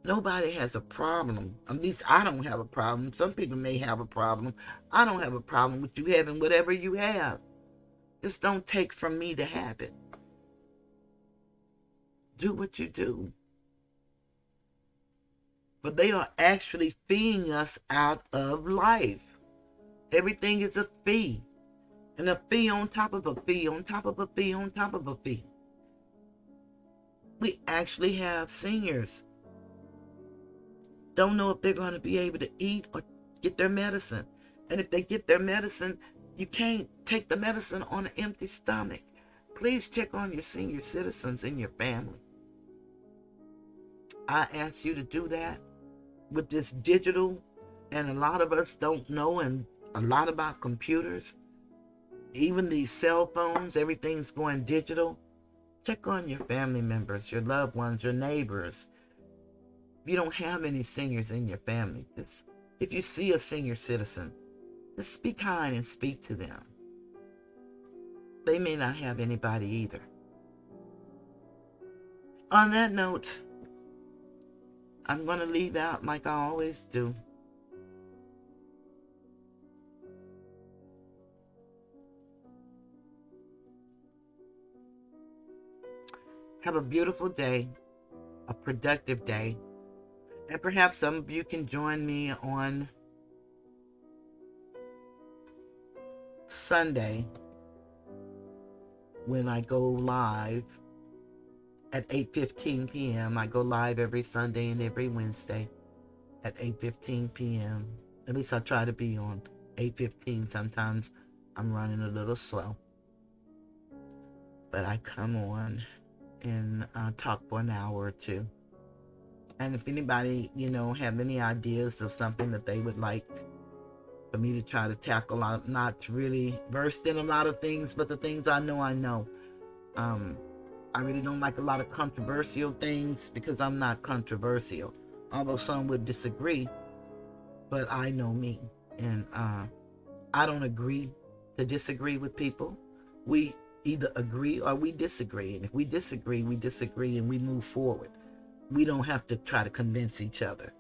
Nobody has a problem. At least I don't have a problem. Some people may have a problem. I don't have a problem with you having whatever you have. Just don't take from me to have it. Do what you do. But they are actually feeding us out of life. Everything is a fee. And a fee on top of a fee, on top of a fee, on top of a fee. We actually have seniors. Don't know if they're going to be able to eat or get their medicine. And if they get their medicine, you can't take the medicine on an empty stomach. Please check on your senior citizens in your family. I ask you to do that. With this digital, and a lot of us don't know and a lot about computers, even these cell phones, everything's going digital. Check on your family members, your loved ones, your neighbors. If you don't have any seniors in your family, if you see a senior citizen, Just be kind and speak to them. They may not have anybody either. On that note, I'm going to leave out like I always do. Have a beautiful day, a productive day, and perhaps some of you can join me on Sunday when I go live at 8:15 p.m. I go live every Sunday and every Wednesday at 8:15 p.m. At least I try to be on 8:15. Sometimes I'm running a little slow. But I come on and talk for an hour or two. And if anybody, have any ideas of something that they would like for me to try to tackle, I'm not really versed in a lot of things, but the things I know. I really don't like a lot of controversial things because I'm not controversial. Although some would disagree, but I know me. And I don't agree to disagree with people. We either agree or we disagree. And if we disagree, and we move forward. We don't have to try to convince each other.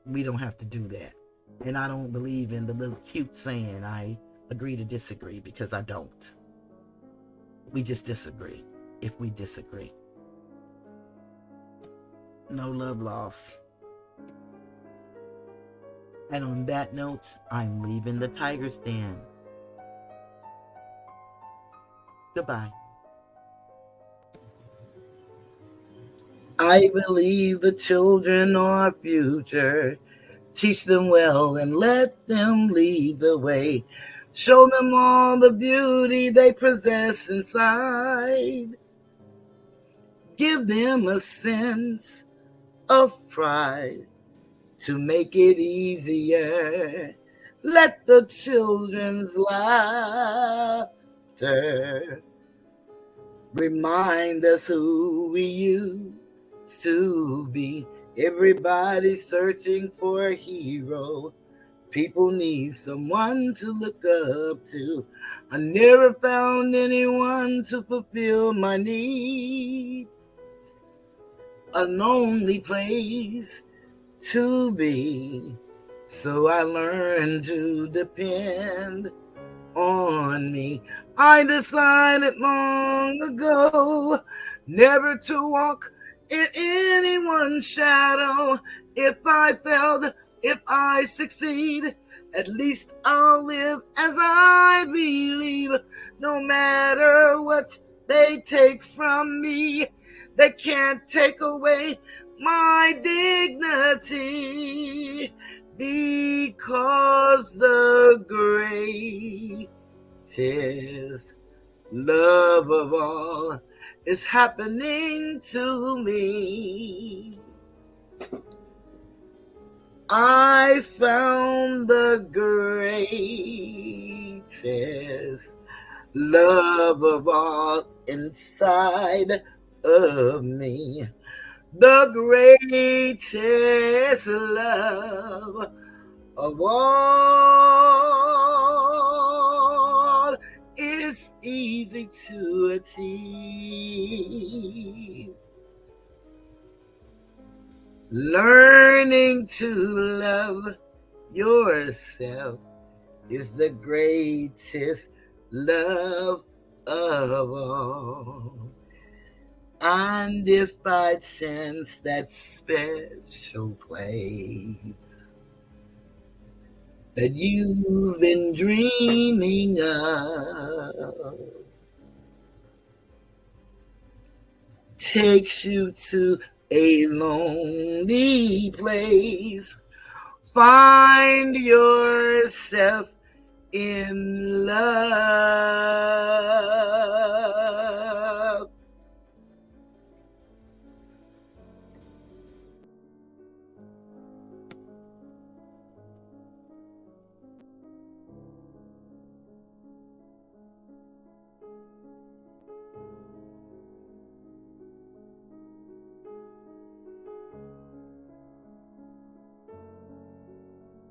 We don't have to do that. And I don't believe in the little cute saying, I agree to disagree, because I don't. We just disagree if we disagree. No love lost. And on that note, I'm leaving the tiger's den. Goodbye. I believe the children are our future. Teach them well and let them lead the way. Show them all the beauty they possess inside. Give them a sense of pride to make it easier. Let the children's laughter remind us who we used to be. Everybody's searching for a hero. People need someone to look up to. I never found anyone to fulfill my needs. A lonely place to be. So I learned to depend on me. I decided long ago never to walk in anyone's shadow. If I failed, if I succeed, at least I'll live as I believe. No matter what they take from me, they can't take away my dignity, because the greatest love of all is happening to me. I found the greatest love of all inside of me. The greatest love of all is easy to achieve. Learning to love yourself is the greatest love of all. And if by chance that special place that you've been dreaming of takes you to a lonely place, find yourself in love.